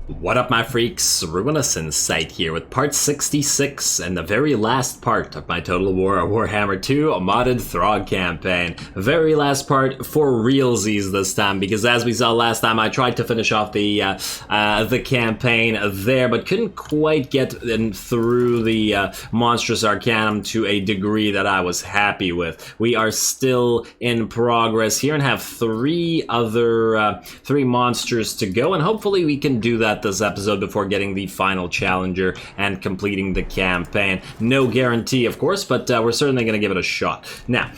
What up, my freaks? Ruinous Insight here with part 66 and the very last part of my Total Warhammer 2 modded Throg campaign. Very last part for realsies this time, because as we saw last time, I tried to finish off the campaign there, but couldn't quite get through the monstrous Arcanum to a degree that I was happy with. We are still in progress here and have three monsters to go, and hopefully we can do that this episode before getting the final challenger and completing the campaign. No guarantee, of course, but we're certainly going to give it a shot. Now,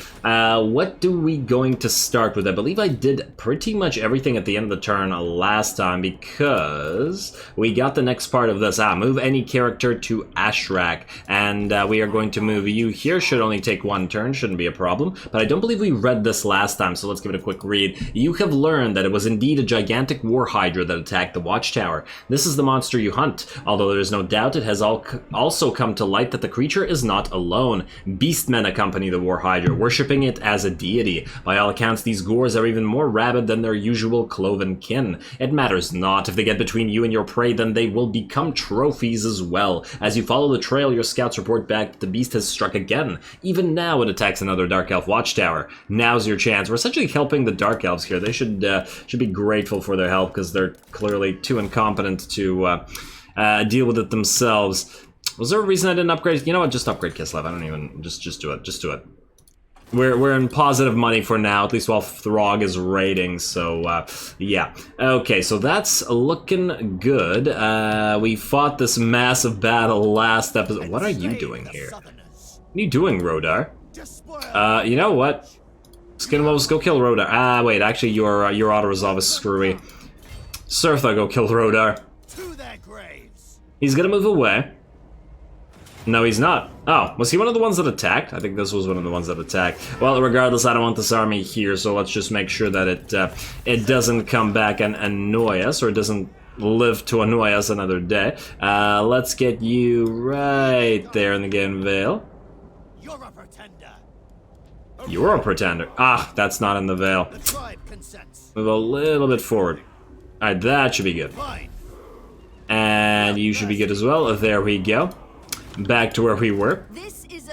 what do we going to start with? I believe I did pretty much everything at the end of the turn last time, because we got the next part of this. Move any character to Ashrak, and we are going to move you here. Should only take one turn, shouldn't be a problem, but I don't believe we read this last time, so let's give it a quick read. You have learned that it was indeed a gigantic war hydra that attacked the watchtower. This is the monster you hunt, although there is no doubt it has also come to light that the creature is not alone. Beastmen accompany the war hydra, worshipping it as a deity. By all accounts, these gores are even more rabid than their usual cloven kin. It matters not. If they get between you and your prey, then they will become trophies as well. As you follow the trail, your scouts report back that the beast has struck again. Even now it attacks another Dark Elf watchtower. Now's your chance. We're essentially helping the Dark Elves here. They should be grateful for their help, because they're clearly too incompetent to deal with it themselves. Was there a reason I didn't upgrade? You know what? Just upgrade Kislev. I don't even... Just do it. Just do it. We're in positive money for now, at least while Throg is raiding, so, yeah. Okay, so that's looking good. We fought this massive battle last episode. What are you doing here? What are you doing, Rodar? You know what? Skinwolves, go kill Rodar. Wait, actually, your auto-resolve is screwy. Surtha, go kill Rodar. He's gonna move away. No, he's not. Oh, was he one of the ones that attacked? I think this was one of the ones that attacked. Well, regardless, I don't want this army here, so let's just make sure that it doesn't come back and annoy us, or it doesn't live to annoy us another day. Let's get you right there in the game veil. You're a pretender. You're a pretender. That's not in the veil. Move a little bit forward. Alright, that should be good. And you should be good as well. There we go. Back to where we were.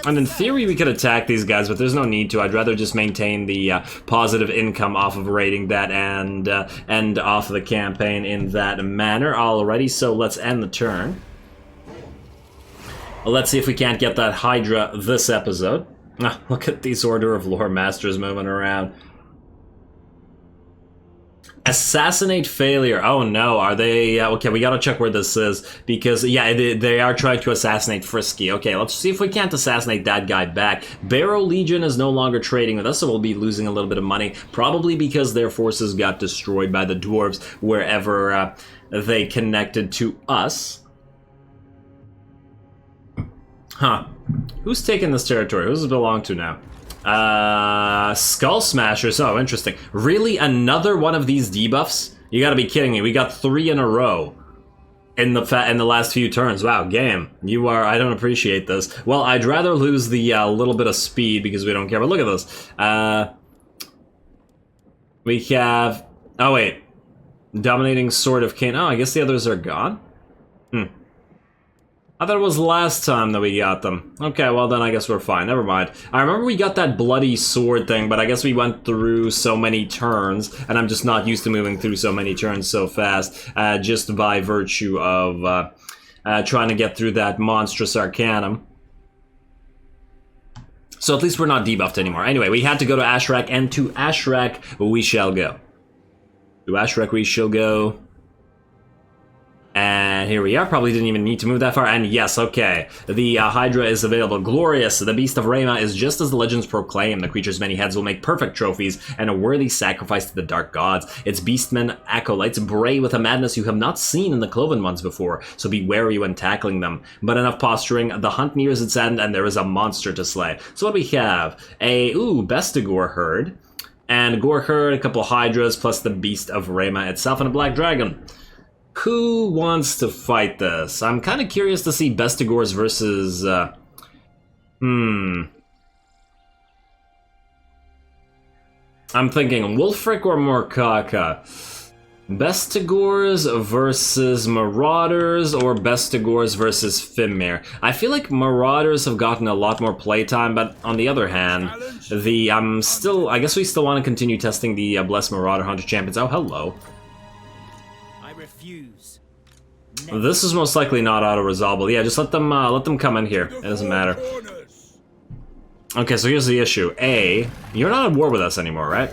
And in theory, we could attack these guys, but there's no need to. I'd rather just maintain the positive income off of raiding that and end off the campaign in that manner already. So let's end the turn. Let's see if we can't get that Hydra this episode. Look at these Order of Lore Masters moving around. Assassinate failure. Oh no, are they... okay, we gotta check where this is, because, yeah, they are trying to assassinate Frisky. Okay, let's see if we can't assassinate that guy back. Barrow Legion is no longer trading with us, so we'll be losing a little bit of money, probably because their forces got destroyed by the dwarves wherever they connected to us. Huh. Who's taking this territory? Who does it belong to now? Skull Smashers. Oh, interesting. Really? Another one of these debuffs? You gotta be kidding me. We got 3 in a row in the last few turns. Wow, game. You are... I don't appreciate this. Well, I'd rather lose the little bit of speed, because we don't care. But look at this. We have... oh, wait. Dominating Sword of Cain. Oh, I guess the others are gone? I thought it was last time that we got them. Okay, well then I guess we're fine. Never mind. I remember we got that bloody sword thing, but I guess we went through so many turns, and I'm just not used to moving through so many turns so fast, just by virtue of trying to get through that monstrous Arcanum. So at least we're not debuffed anymore. Anyway, we had to go to Ashrak, and to Ashrak we shall go. To Ashrak we shall go. And here we are. Probably didn't even need to move that far. And yes, okay. The Hydra is available. Glorious. The Beast of Rama is just as the legends proclaim. The creature's many heads will make perfect trophies and a worthy sacrifice to the dark gods. Its beastmen acolytes bray with a madness you have not seen in the Cloven ones before, so be wary when tackling them. But enough posturing. The hunt nears its end, and there is a monster to slay. So what do we have? A, Bestigor herd. And Gore herd, a couple Hydras, plus the Beast of Rama itself, and a Black Dragon. Who wants to fight this? I'm kind of curious to see Bestigors versus... I'm thinking Wulfric or Morkaka. Bestigors versus Marauders or Bestigors versus Fimir. I feel like Marauders have gotten a lot more playtime, but on the other hand, I guess we still want to continue testing the Blessed Marauder Hunter champions. Oh, hello. I refuse. This is most likely not auto-resolvable. Yeah, just let them come in here. It doesn't matter. Okay, so here's the issue. A, you're not at war with us anymore, right?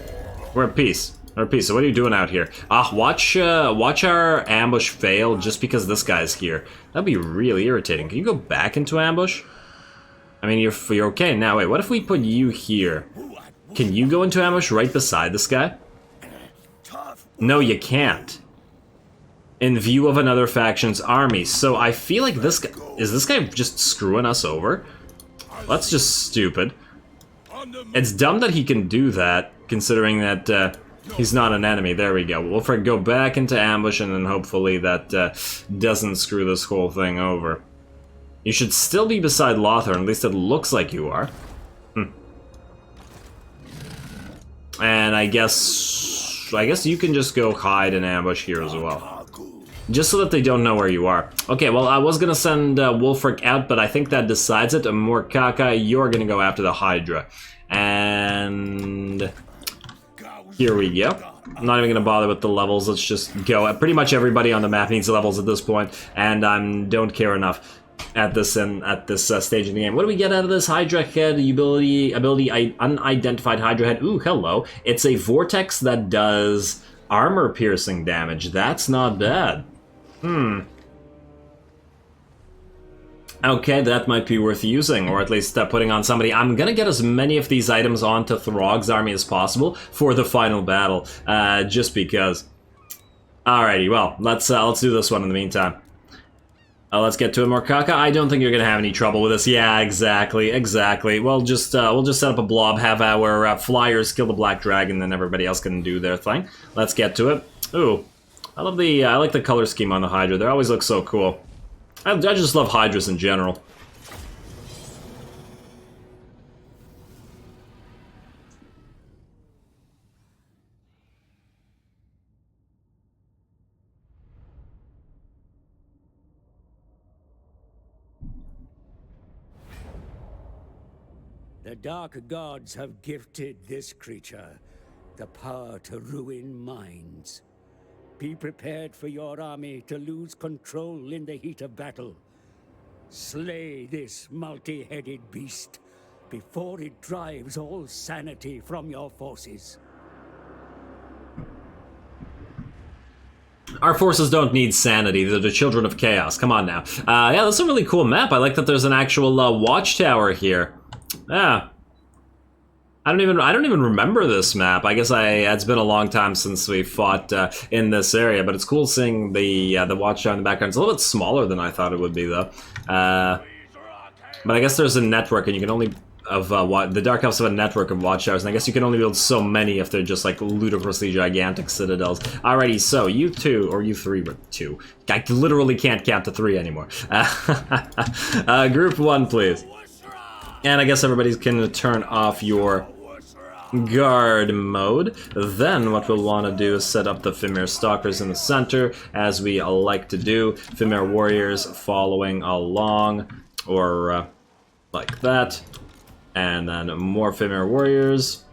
We're at peace. So what are you doing out here? Watch our ambush fail just because this guy's here. That'd be really irritating. Can you go back into ambush? I mean, you're okay now. Wait, what if we put you here? Can you go into ambush right beside this guy? No, you can't. In view of another faction's army. So I feel like this guy just screwing us over? That's just stupid. It's dumb that he can do that, considering that he's not an enemy. There we go. We'll go back into ambush, and then hopefully that doesn't screw this whole thing over. You should still be beside Lothar, at least it looks like you are. And I guess you can just go hide in ambush here as well. Just so that they don't know where you are. Okay, well, I was gonna send Wulfric out, but I think that decides it. Morkaka, you're gonna go after the Hydra. And here we go. I'm not even gonna bother with the levels. Let's just go. Pretty much everybody on the map needs levels at this point, and I don't care enough at this stage of the game. What do we get out of this Hydra head? The ability unidentified Hydra head. Ooh, hello. It's a vortex that does armor piercing damage. That's not bad. Okay, that might be worth using, or at least putting on somebody. I'm gonna get as many of these items onto Throgg's army as possible for the final battle, just because. Alrighty, well, let's do this one in the meantime. Let's get to it, Morkaka. I don't think you're gonna have any trouble with this. Yeah, exactly. We'll just set up a blob, have our flyers kill the black dragon, then everybody else can do their thing. Let's get to it. Ooh, I like the color scheme on the Hydra. They always look so cool. I just love Hydras in general. The dark gods have gifted this creature the power to ruin minds. Be prepared for your army to lose control in the heat of battle. Slay this multi-headed beast before it drives all sanity from your forces. Our forces don't need sanity. They're the children of chaos. Come on now. Yeah, that's a really cool map. I like that there's an actual watchtower here. Yeah. I don't even remember this map. I guess it's been a long time since we fought in this area, but it's cool seeing the watchtower in the background. It's a little bit smaller than I thought it would be, though. But I guess there's a network, and you can only the Dark Elves have a network of watchtowers, and I guess you can only build so many if they're just like ludicrously gigantic citadels. Alrighty, so you two, or you three, but two. I literally can't count to three anymore. Group one, please. And I guess everybody can turn off your guard mode. Then what we'll want to do is set up the Fimir Stalkers in the center, as we like to do. Fimir Warriors following along, or like that. And then more Fimir Warriors.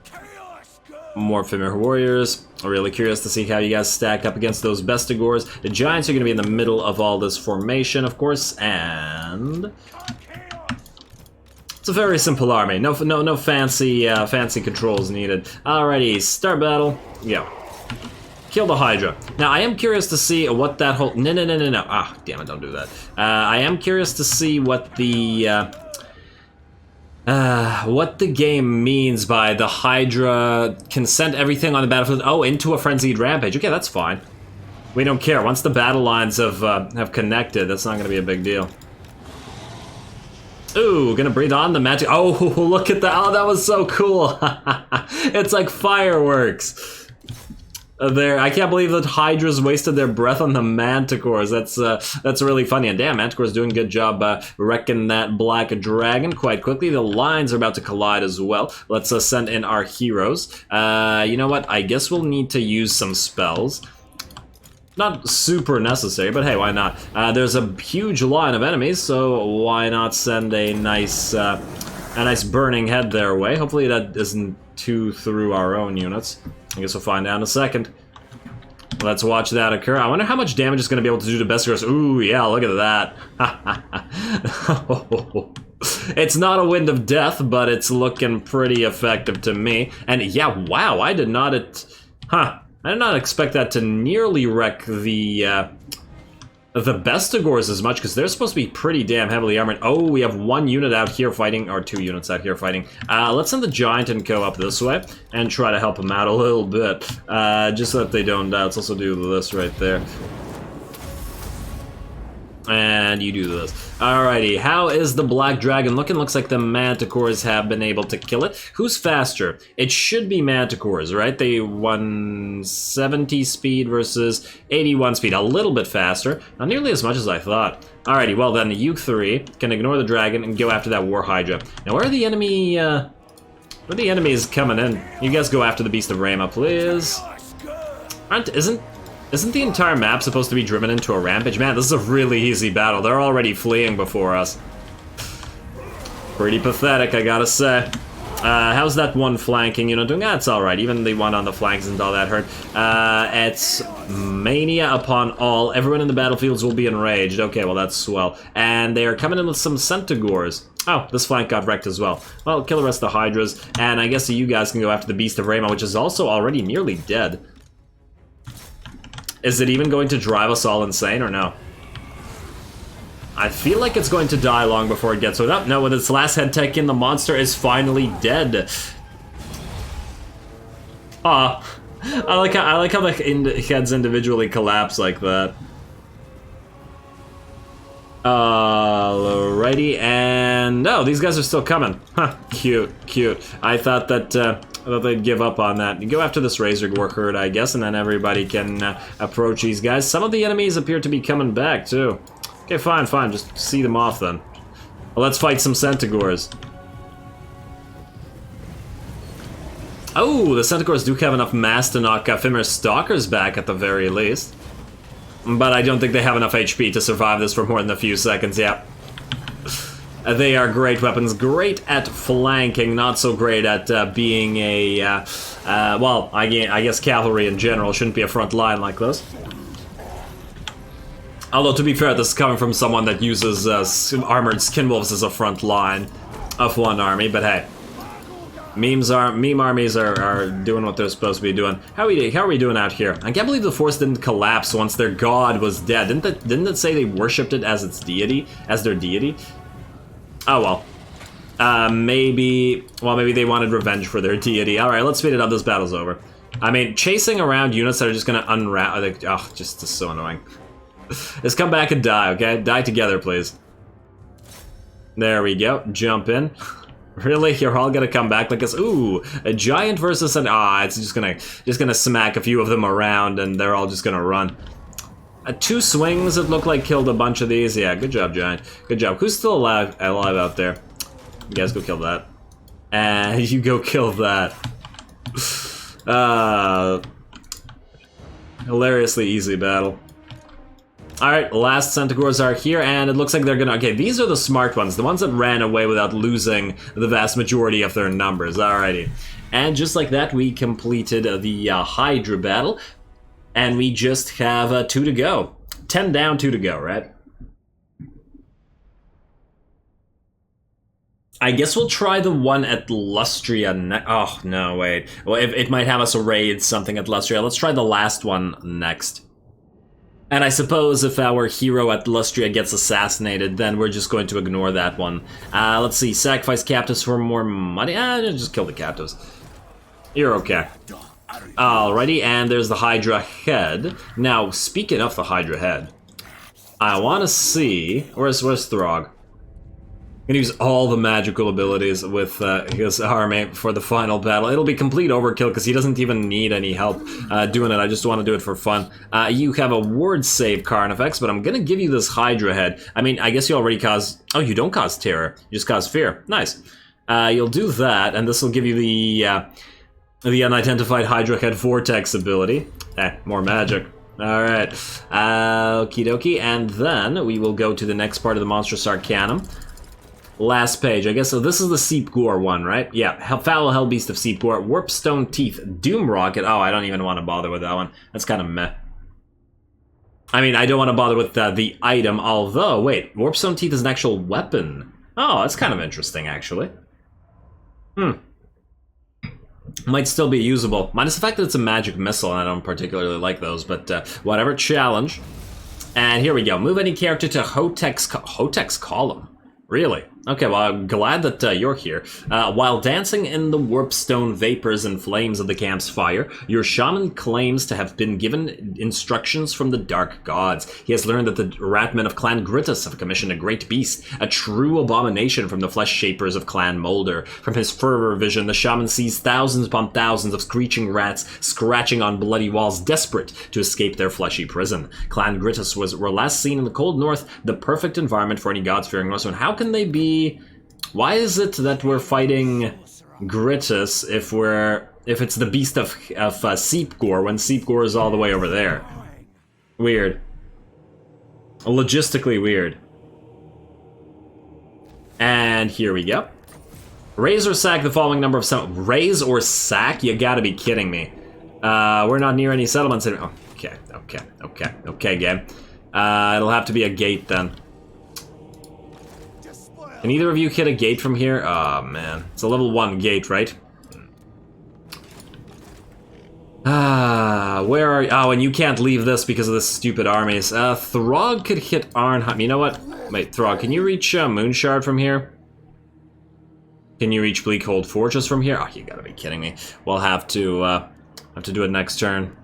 More Fimir Warriors. I'm really curious to see how you guys stack up against those Bestigors. The Giants are going to be in the middle of all this formation, of course, and it's a very simple army. No fancy controls needed. Alrighty, start battle. Go. Kill the Hydra. Now, I am curious to see what that whole... No. Ah, damn it, don't do that. I am curious to see what the game means by the Hydra can send everything on the battlefield, into a frenzied rampage. Okay, that's fine. We don't care. Once the battle lines have connected, that's not going to be a big deal. Ooh, gonna breathe on the magic. Oh, look at that. Oh, that was so cool. It's like fireworks. There, I can't believe that Hydras wasted their breath on the Manticores. That's really funny. And damn, Manticore's doing a good job wrecking that black dragon quite quickly. The lines are about to collide as well. Let's send in our heroes. You know what? I guess we'll need to use some spells. Not super necessary, but hey, why not? There's a huge line of enemies, so why not send a nice burning head their way? Hopefully that isn't too through our own units. I guess we'll find out in a second. Let's watch that occur. I wonder how much damage it's going to be able to do to Beskars. Ooh, yeah, look at that. It's not a Wind of Death, but it's looking pretty effective to me. And yeah, wow, I did not expect that to nearly wreck the Bestigors as much, because they're supposed to be pretty damn heavily armored. Oh, we have one unit out here fighting, or 2 units out here fighting. Let's send the Giant and go up this way, and try to help them out a little bit, just so that they don't die. Let's also do this right there. And you do this. Alrighty, how is the Black Dragon looking? Looks like the Manticores have been able to kill it. Who's faster? It should be Manticores, right? They 170 speed versus 81 speed. A little bit faster. Not nearly as much as I thought. Alrighty, well then, you 3 can ignore the dragon and go after that War Hydra. Now, where are the enemy, where are the enemies coming in? You guys go after the Beast of Rama, please. Isn't the entire map supposed to be driven into a rampage? Man, this is a really easy battle. They're already fleeing before us. Pretty pathetic, I gotta say. How's that one flanking unit doing? That's alright. Even the one on the flanks isn't all that hurt. It's mania upon all. Everyone in the battlefields will be enraged. Okay, well, that's swell. And they are coming in with some Centigores. Oh, this flank got wrecked as well. Well, kill the rest of the Hydras. And I guess you guys can go after the Beast of Rama, which is also already nearly dead. Is it even going to drive us all insane, or no? I feel like it's going to die long before it gets up. No, with its last head tech in, the monster is finally dead. Aw. I like how the heads individually collapse like that. Alrighty, and no, these guys are still coming. Huh, cute. I thought that they'd give up on that. You go after this Razor Gore herd, I guess, and then everybody can approach these guys. Some of the enemies appear to be coming back, too. Okay, fine, just see them off, then. Well, let's fight some Centigores. Oh, the Centigores do have enough mass to knock Fimmer's Stalkers back, at the very least. But I don't think they have enough HP to survive this for more than a few seconds, yeah. They are great weapons, great at flanking, not so great at being a, well, I guess cavalry in general shouldn't be a front line like this. Although, to be fair, this is coming from someone that uses armored skinwolves as a front line of one army, but hey. Meme armies are doing what they're supposed to be doing. How are we doing out here? I can't believe the force didn't collapse once their god was dead. Didn't it say they worshipped it as its deity, as their deity? Oh well. Maybe they wanted revenge for their deity. All right, let's speed it up. This battle's over. I mean, chasing around units that are just gonna unwrap. Oh, just so annoying. Let's come back and die, okay? Die together, please. There we go. Jump in. Really? You're all gonna come back like this? Ooh, a giant versus an... it's just gonna smack a few of them around and they're all just gonna run. 2 swings, it looked like, killed a bunch of these. Yeah, good job, Giant. Good job. Who's still alive out there? You guys go kill that. And you go kill that. Hilariously easy battle. Alright, last Centigores are here, and it looks like they're gonna... Okay, these are the smart ones, the ones that ran away without losing the vast majority of their numbers. Alrighty. And just like that, we completed the Hydra battle, and we just have 2 to go. 10 down, 2 to go, right? I guess we'll try the one at Lustria oh, no, wait. Well, it might have us raid something at Lustria. Let's try the last one next. And I suppose if our hero at Lustria gets assassinated, then we're just going to ignore that one. Let's see, sacrifice captives for more money? Just kill the captives. You're okay. Alrighty, and there's the Hydra head. Now, speaking of the Hydra head, I want to see... Where's Throg? I'm gonna use all the magical abilities with his army for the final battle. It'll be complete overkill because he doesn't even need any help doing it. I just want to do it for fun. You have a ward save, Carnifex, but I'm gonna give you this Hydra head. I mean, I guess you already cause... Oh, you don't cause terror. You just cause fear. Nice. You'll do that, and this will give you the unidentified Hydra head vortex ability. More magic. Alright. Okie dokie. And then we will go to the next part of the Monstrous Arcanum. Last page, I guess. So this is the Seep Gore one, right? Yeah. Foul Hellbeast of Seep Gore. Warpstone Teeth. Doom Rocket. Oh, I don't even want to bother with that one. That's kind of meh. I mean, I don't want to bother with the item, although, wait. Warpstone Teeth is an actual weapon. Oh, that's kind of interesting, actually. Might still be usable. Minus the fact that it's a magic missile, and I don't particularly like those, but whatever. Challenge. And here we go. Move any character to Hotek's column. Really? Okay, well, I'm glad that you're here. While dancing in the warpstone vapors and flames of the camp's fire, your shaman claims to have been given instructions from the dark gods. He has learned that the ratmen of Clan Grittus have commissioned a great beast, a true abomination from the flesh shapers of Clan Molder. From his fervor vision, the shaman sees thousands upon thousands of screeching rats scratching on bloody walls, desperate to escape their fleshy prison. Clan Grittus were last seen in the cold north, the perfect environment for any god-fearing Norseman. How can they be? Why is it that we're fighting Grittus if it's the beast of Seep Gore when Seep Gore is all the way over there? Weird. Logistically weird. And here we go. Raise or sack the following number of settlements. Raise or sack? You gotta be kidding me. We're not near any settlements. Okay, game. It'll have to be a gate then. Can either of you hit a gate from here? Oh, man. It's a level 1 gate, right? Where are you? Oh, and you can't leave this because of the stupid armies. Throg could hit Arnheim. You know what? Wait, Throg, can you reach Moonshard from here? Can you reach Bleakhold Fortress from here? Oh, you gotta be kidding me. We'll have to do it next turn.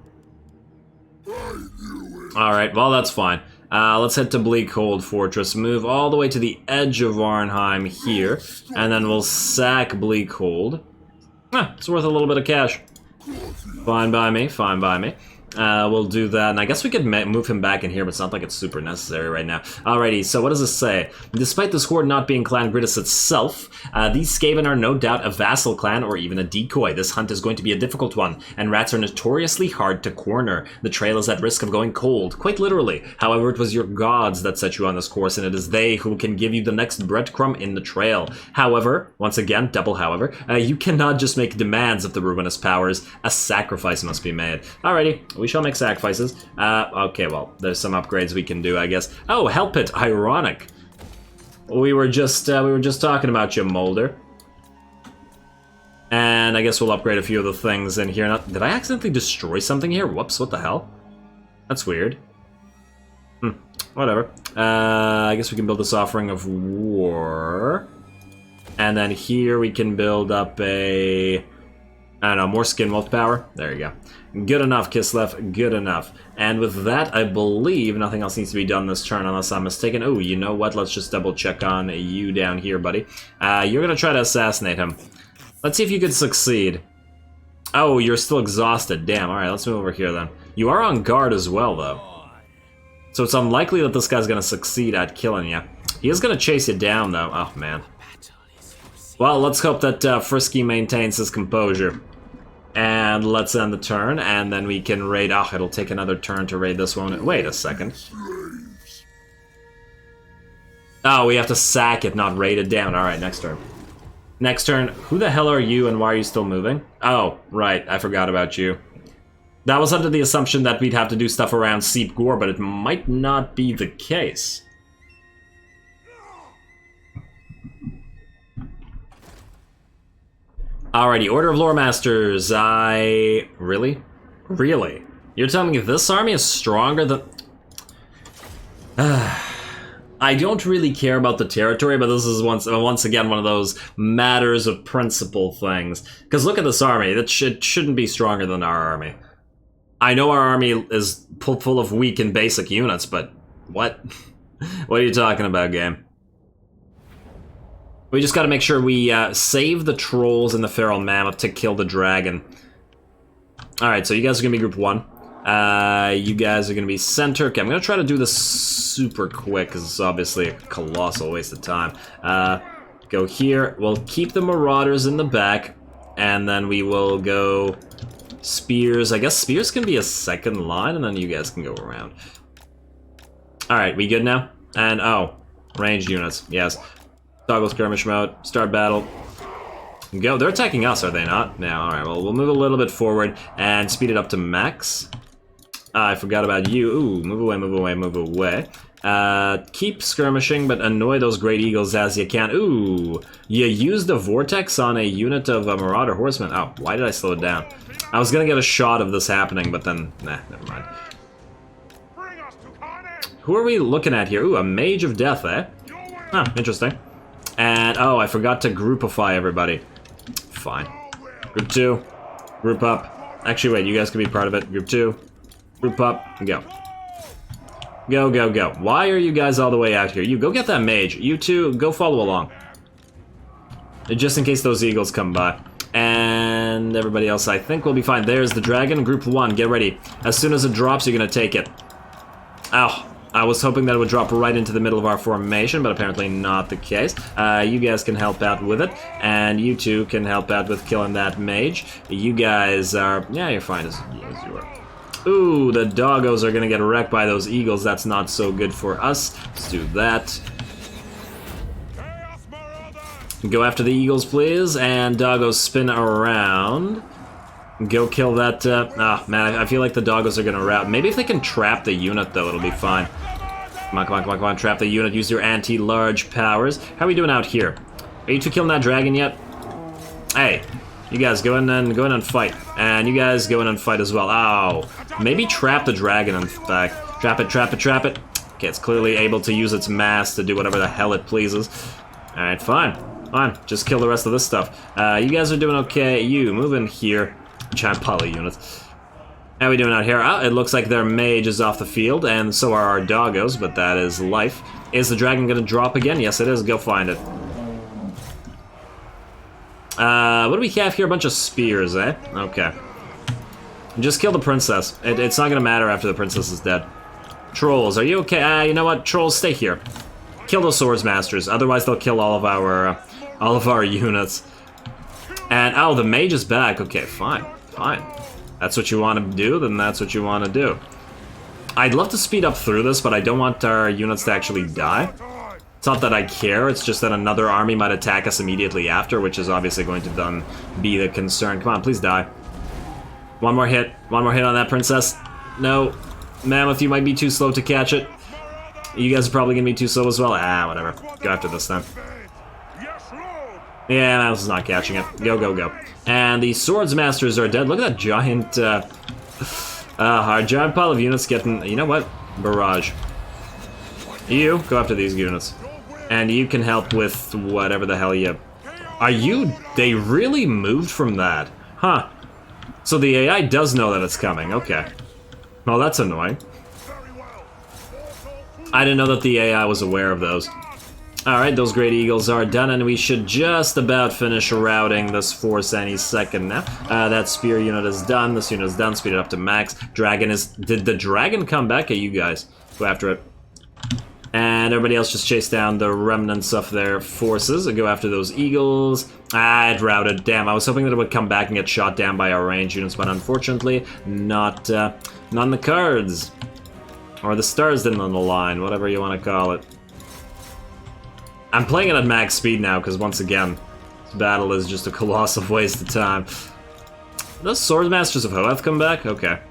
Alright, well, that's fine. Let's head to Bleakhold Fortress, move all the way to the edge of Arnheim here, and then we'll sack Bleakhold. It's worth a little bit of cash. Fine by me, fine by me. We'll do that, and I guess we could move him back in here, but it's not like it's super necessary right now. Alrighty, so what does this say? Despite this horde not being Clan Grittus itself, these Skaven are no doubt a vassal clan or even a decoy. This hunt is going to be a difficult one, and rats are notoriously hard to corner. The trail is at risk of going cold, quite literally. However, it was your gods that set you on this course, and it is they who can give you the next breadcrumb in the trail. However, once again, double however, you cannot just make demands of the ruinous powers. A sacrifice must be made. Alrighty. We shall make sacrifices. Okay, well, there's some upgrades we can do, I guess. Oh, Help It, ironic. We were just talking about you, Molder. And I guess we'll upgrade a few of the things in here. Now, did I accidentally destroy something here? Whoops, what the hell? That's weird. Whatever. I guess we can build this Offering of War. And then here we can build up a... I don't know, more Skin Wolf power? There you go. Good enough, Kislev, good enough. And with that, I believe nothing else needs to be done this turn unless I'm mistaken. Oh, you know what? Let's just double check on you down here, buddy. You're gonna try to assassinate him. Let's see if you could succeed. Oh, you're still exhausted. Damn, alright, let's move over here then. You are on guard as well, though. So it's unlikely that this guy's gonna succeed at killing you. He is gonna chase you down, though. Oh, man. Well, let's hope that Frisky maintains his composure. And let's end the turn, and then we can raid... Oh, it'll take another turn to raid this one. Wait a second. Oh, we have to sack it, not raid it down. Alright, next turn. Next turn. Who the hell are you, and why are you still moving? Oh, right, I forgot about you. That was under the assumption that we'd have to do stuff around Seep Gore, but it might not be the case. Alrighty, Order of Lore Masters. Really? Really? You're telling me this army is stronger than... I don't really care about the territory, but this is once again one of those matters of principle things. Because look at this army. It shouldn't be stronger than our army. I know our army is full of weak and basic units, but what? What are you talking about, game? We just gotta make sure we save the trolls and the feral mammoth to kill the dragon. Alright, so you guys are gonna be group 1. You guys are gonna be center. Okay, I'm gonna try to do this super quick, because it's obviously a colossal waste of time. Go here. We'll keep the marauders in the back, and then we will go Spears. I guess spears can be a second line, and then you guys can go around. Alright, we good now? And, oh, ranged units. Yes. Toggle skirmish mode. Start battle. Go. They're attacking us, are they not? No, alright, well, we'll move a little bit forward and speed it up to max. I forgot about you. Ooh, move away, move away, move away. Keep skirmishing, but annoy those great eagles as you can. Ooh, you used the vortex on a unit of marauder horsemen. Oh, why did I slow it down? I was gonna get a shot of this happening, but then, nah, never mind. Who are we looking at here? Ooh, a mage of death, eh? Huh, interesting. And, oh, I forgot to groupify everybody. Fine. Group 2, group up. Actually, wait, you guys can be part of it. Group 2, group up, go. Go, go, go. Why are you guys all the way out here? You go get that mage. You two, go follow along. Just in case those eagles come by. And everybody else, I think, will be fine. There's the dragon. Group 1, get ready. As soon as it drops, you're gonna take it. Ow. I was hoping that it would drop right into the middle of our formation, but apparently not the case. You guys can help out with it, and you two can help out with killing that mage. You guys are... yeah, you're fine as you are. Ooh, the doggos are gonna get wrecked by those eagles. That's not so good for us. Let's do that. Go after the eagles, please, and doggos spin around. Go kill that, man, I feel like the doggos are gonna rout. Maybe if they can trap the unit, though, it'll be fine. Come on, come on, come on, come on, trap the unit, use your anti-large powers. How are we doing out here? Are you two killing that dragon yet? Hey, you guys go in and fight. And you guys go in and fight as well. Ow. Maybe trap the dragon, in fact. Trap it, trap it, trap it. Okay, it's clearly able to use its mass to do whatever the hell it pleases. Alright, fine. Fine, just kill the rest of this stuff. You guys are doing okay. You, move in here. Giant poly units. How are we doing out here? Oh, it looks like their mage is off the field, and so are our doggos, but that is life. Is the dragon gonna drop again? Yes, it is. Go find it. What do we have here? A bunch of spears, eh? Okay. Just kill the princess. It's not gonna matter after the princess is dead. Trolls, are you okay? You know what? Trolls, stay here. Kill those swords masters, otherwise they'll kill all of our units. And, oh, the mage is back. Okay, fine. Fine. That's what you want to do, then that's what you want to do. I'd love to speed up through this, but I don't want our units to actually die. It's not that I care, it's just that another army might attack us immediately after, which is obviously going to then be the concern. Come on, please die. One more hit on that princess. No. Mammoth, you might be too slow to catch it. You guys are probably going to be too slow as well. Ah, whatever. Go after this then. Yeah, Mammoth is not catching it. Go, go, go. And the swords masters are dead. Look at that giant, our giant pile of units getting, you know what? Barrage. You, go after these units. And you can help with whatever the hell you... Are you... They really moved from that. Huh. So the AI does know that it's coming. Okay. Well, that's annoying. I didn't know that the AI was aware of those. Alright, those great eagles are done, and we should just about finish routing this force any second now. That spear unit is done, this unit is done, speed it up to max. Dragon is... Did the dragon come back? Hey, you guys. Go after it. And everybody else just chase down the remnants of their forces and go after those eagles. Ah, it routed. Damn, I was hoping that it would come back and get shot down by our ranged units, but unfortunately, not on the cards. Or the stars didn't align, whatever you want to call it. I'm playing it at max speed now, because once again, this battle is just a colossal waste of time. Those Swordmasters of Hoeth come back? Okay.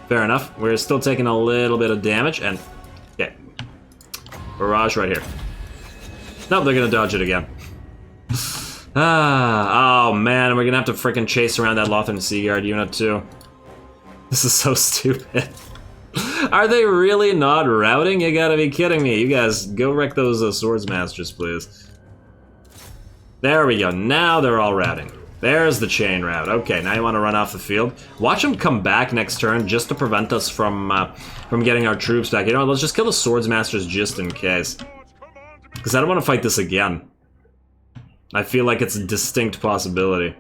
Fair enough. We're still taking a little bit of damage, and... Okay. Barrage right here. Nope, they're gonna dodge it again. Oh man, we're gonna have to frickin' chase around that Lothern Seaguard unit too. This is so stupid. Are they really not routing? You gotta be kidding me. You guys, go wreck those Swordsmasters, please. There we go. Now they're all routing. There's the chain route. Okay, now you want to run off the field. Watch them come back next turn just to prevent us from getting our troops back. You know what, let's just kill the Swordsmasters just in case. Because I don't want to fight this again. I feel like it's a distinct possibility.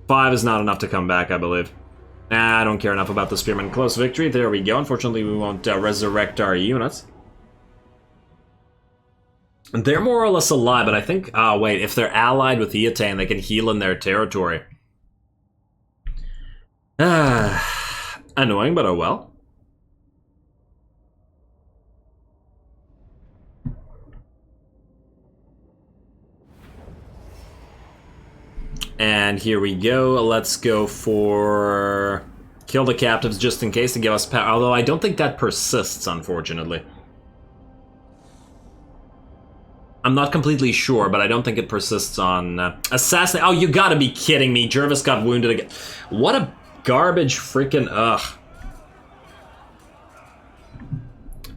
5 is not enough to come back, I believe. Nah, I don't care enough about the Spearman. Close victory. There we go. Unfortunately, we won't resurrect our units. They're more or less alive, but I think... Oh, wait. If they're allied with Eatane, they can heal in their territory. Annoying, but oh well. And here we go. Let's go for kill the captives just in case to give us power. Although I don't think that persists, unfortunately. I'm not completely sure, but I don't think it persists on assassin. Oh, you gotta be kidding me! Jervis got wounded again. What a garbage freaking ugh.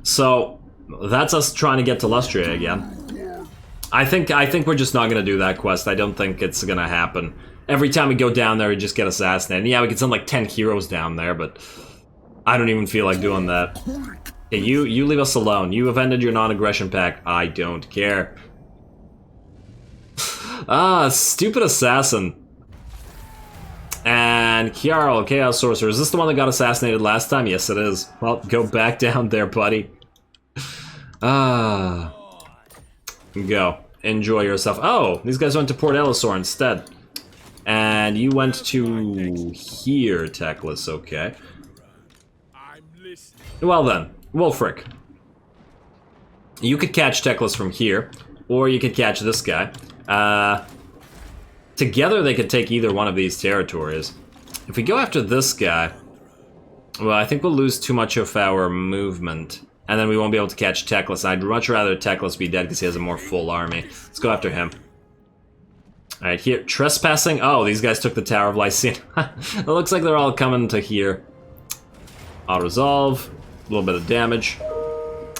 So that's us trying to get to Lustria again. I think we're just not gonna do that quest. I don't think it's gonna happen. Every time we go down there, we just get assassinated. Yeah, we can send like 10 heroes down there, but I don't even feel like doing that. Okay, you leave us alone. You have ended your non-aggression pact. I don't care. Stupid assassin. And Kiarl, Chaos Sorcerer. Is this the one that got assassinated last time? Yes, it is. Well, go back down there, buddy. Go. Enjoy yourself. Oh, these guys went to Port Elisor instead. And you went to here, Teclis, okay. Well then, Wulfric. You could catch Teclis from here, or you could catch this guy. Together they could take either one of these territories. If we go after this guy, well, I think we'll lose too much of our movement. And then we won't be able to catch Teclis. I'd much rather Teclis be dead because he has a more full army. Let's go after him. Alright, here. Trespassing. Oh, these guys took the Tower of Lycian. It looks like they're all coming to here. Auto-resolve. A little bit of damage.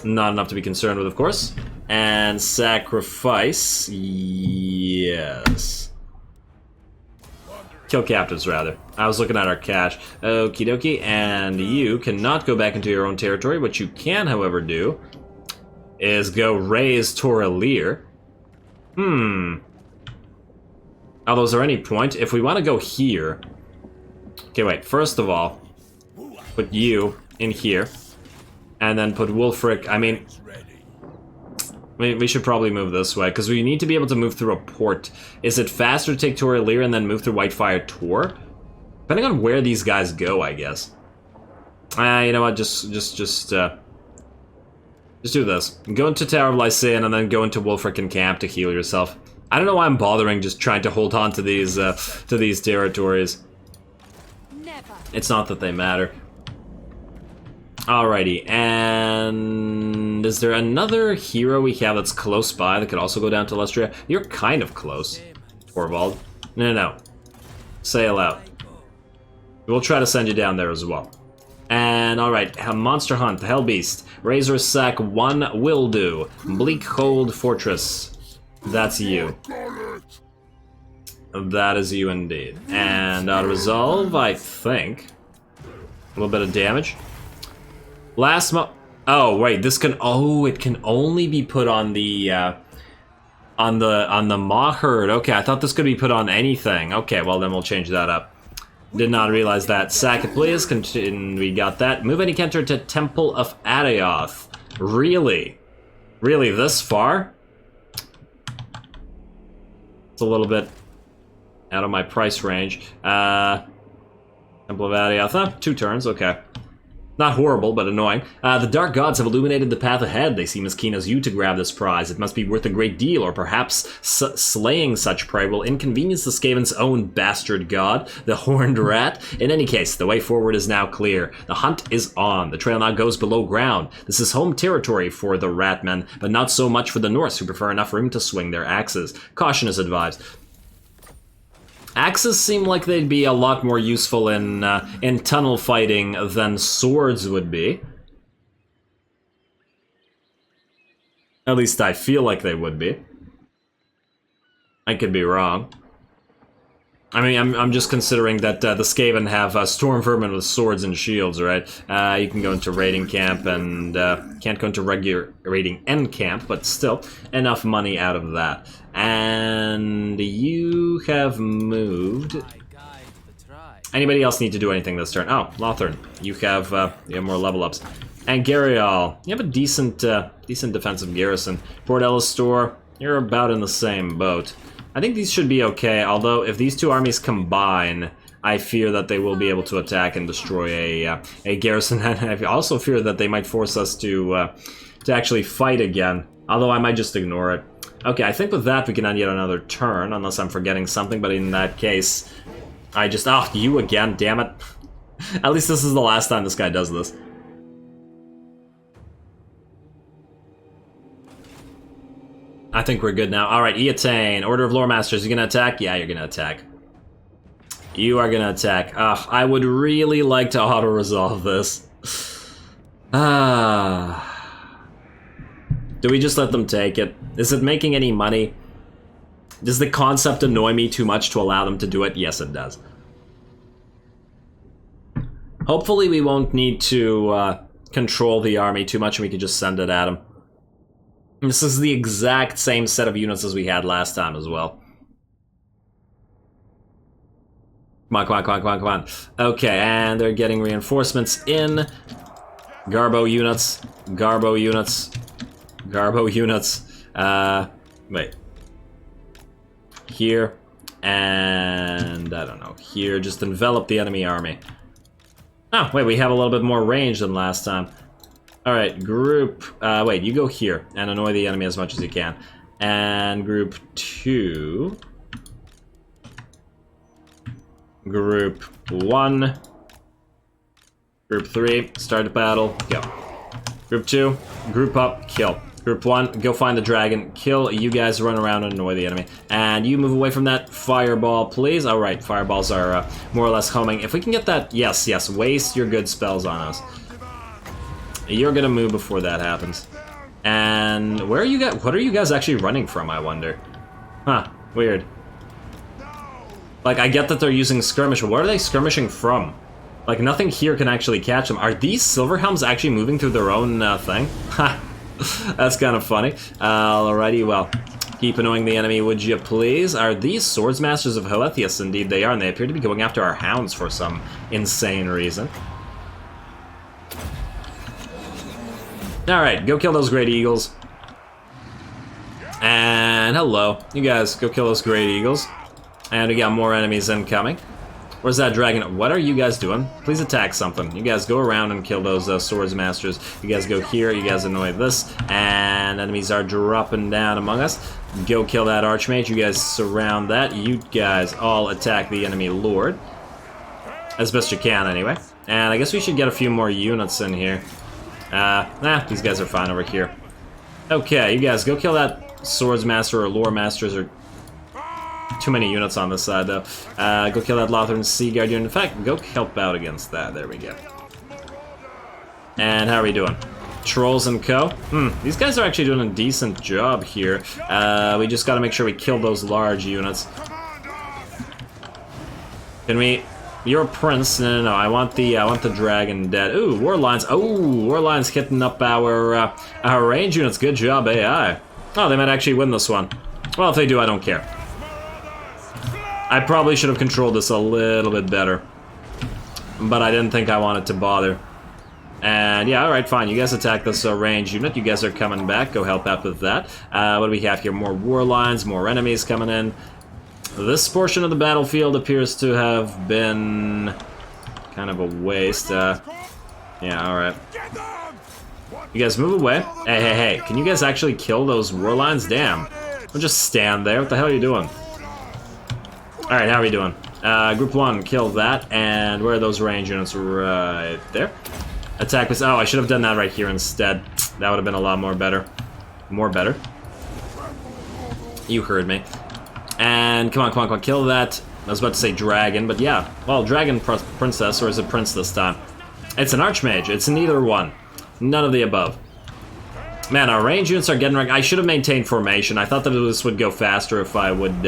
Not enough to be concerned with, of course. And sacrifice. Yes. Kill captives, rather. I was looking at our cash. Okie dokie. And you cannot go back into your own territory. What you can, however, do is go raise Toralir. Although, is there any point? If we want to go here... Okay, wait. First of all, put you in here. And then put Wulfric... I mean... We should probably move this way, because we need to be able to move through a port. Is it faster to take Toralir and then move through Whitefire Tor? Depending on where these guys go, I guess. You know what? Just do this. Go into Tower of Lycian and then go into Wulfric Camp to heal yourself. I don't know why I'm bothering just trying to hold on to these territories. Never. It's not that they matter. Alrighty, and is there another hero we have that's close by that could also go down to Lustria? You're kind of close, Orvald. No. Sail out. We'll try to send you down there as well. And alright, Monster Hunt, Hellbeast, Razor Sack 1 will do. Bleak Hold Fortress. That's you. That is you indeed. And Resolve, I think. A little bit of damage. Oh wait, this can. Oh, it can only be put on the Maherd. Okay, I thought this could be put on anything. Okay, well then we'll change that up. Did not realize that. Sack it, please. We got that. Move any counter to Temple of Adaoth. Really? Really this far? It's a little bit out of my price range. Temple of Adaoth. Huh? 2 turns. Okay. Not horrible, but annoying. The Dark Gods have illuminated the path ahead. They seem as keen as you to grab this prize. It must be worth a great deal, or perhaps slaying such prey will inconvenience the Skaven's own bastard god, the Horned Rat. In any case, the way forward is now clear. The hunt is on. The trail now goes below ground. This is home territory for the Ratmen, but not so much for the Norse, who prefer enough room to swing their axes. Caution is advised. Axes seem like they'd be a lot more useful in tunnel fighting than swords would be. At least I feel like they would be. I could be wrong. I mean, I'm just considering that the Skaven have Storm Vermin with swords and shields, right? You can go into raiding camp and can't go into regular raiding end camp, but still, enough money out of that. And you have moved. Anybody else need to do anything this turn? Oh, Lothern, you have more level ups. And Garial, you have a decent defensive garrison. Port Elistor, you're about in the same boat. I think these should be okay, although if these two armies combine, I fear that they will be able to attack and destroy a garrison, and I also fear that they might force us to actually fight again, although I might just ignore it. Okay, I think with that we can end yet another turn, unless I'm forgetting something, but in that case, I just... Oh, you again, damn it. At least this is the last time this guy does this. I think we're good now. Alright, Eatane, Order of Lore Masters, you gonna attack? Yeah, you're gonna attack. You are gonna attack. Ugh, I would really like to auto-resolve this. Do we just let them take it? Is it making any money? Does the concept annoy me too much to allow them to do it? Yes, it does. Hopefully we won't need to control the army too much and we can just send it at them. This is the exact same set of units as we had last time as well. Come on, come on, come on, come on, come on. Okay, and they're getting reinforcements in. Garbo units. Garbo units. Garbo units. Wait. Here. And, I don't know, here. Just envelop the enemy army. Oh, wait, we have a little bit more range than last time. Alright, group... wait, you go here and annoy the enemy as much as you can. And group 2... Group 1... Group 3, start the battle, go. Group 2, group up, kill. Group 1, go find the dragon, kill. You guys run around and annoy the enemy. And you move away from that fireball, please. Alright, fireballs are more or less homing. If we can get that... Yes, yes, waste your good spells on us. You're gonna move before that happens. And where are you guys? What are you guys actually running from, I wonder? Huh, weird. Like, I get that they're using skirmish, but where are they skirmishing from? Like, nothing here can actually catch them. Are these Silverhelms actually moving through their own thing? Ha! That's kind of funny. Alrighty, well. Keep annoying the enemy, would you please? Are these Swords Masters of Heleth? Yes, indeed they are, and they appear to be going after our hounds for some insane reason. Alright, go kill those Great Eagles. And hello. You guys, go kill those Great Eagles. And we got more enemies incoming. Where's that dragon? What are you guys doing? Please attack something. You guys go around and kill those Swords Masters. You guys go here, you guys annoy this. And enemies are dropping down among us. Go kill that Archmage. You guys surround that. You guys all attack the enemy Lord. As best you can, anyway. And I guess we should get a few more units in here. These guys are fine over here. Okay, you guys go kill that Swords Master or Lore Masters or... Too many units on this side, though. Go kill that Lothran Sea Guardian. In fact, go help out against that. There we go. And how are we doing? Trolls and co. These guys are actually doing a decent job here. We just gotta make sure we kill those large units. Can we... You're a prince. No. I want the dragon dead. Ooh, Warlines. Oh, Warlines hitting up our range units. Good job, AI. Oh, they might actually win this one. Well, if they do, I don't care. I probably should have controlled this a little bit better. But I didn't think I wanted to bother. And yeah, alright, fine. You guys attack this range unit. You guys are coming back. Go help out with that. What do we have here? More Warlines, more enemies coming in. This portion of the battlefield appears to have been kind of a waste. Yeah, alright. You guys move away. Hey. Can you guys actually kill those Warlines? Damn. Don't just stand there. What the hell are you doing? Alright, how are we doing? Group 1, kill that. And where are those range units? Right there. Attack this. Oh, I should have done that right here instead. That would have been a lot more better. More better. You heard me. And come on, kill that. I was about to say dragon, but yeah. Well, dragon princess, or is it prince this time? It's an archmage. It's neither one. None of the above. Man, our range units are getting... I should have maintained formation. I thought that this would go faster if I would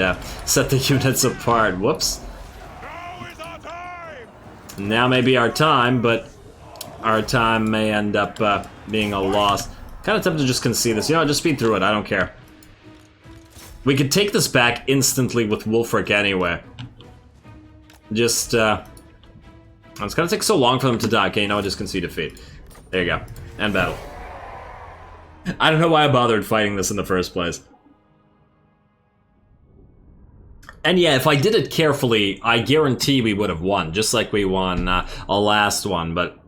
set the units apart. Whoops. Now may be our time, but our time may end up being a loss. Kind of tempted to just concede this. You know what, just speed through it. I don't care. We could take this back instantly with Wulfric anyway. Just, it's gonna take so long for them to die. Okay, you know what, just concede defeat. There you go. End battle. I don't know why I bothered fighting this in the first place. And yeah, if I did it carefully, I guarantee we would have won, just like we won a last one, but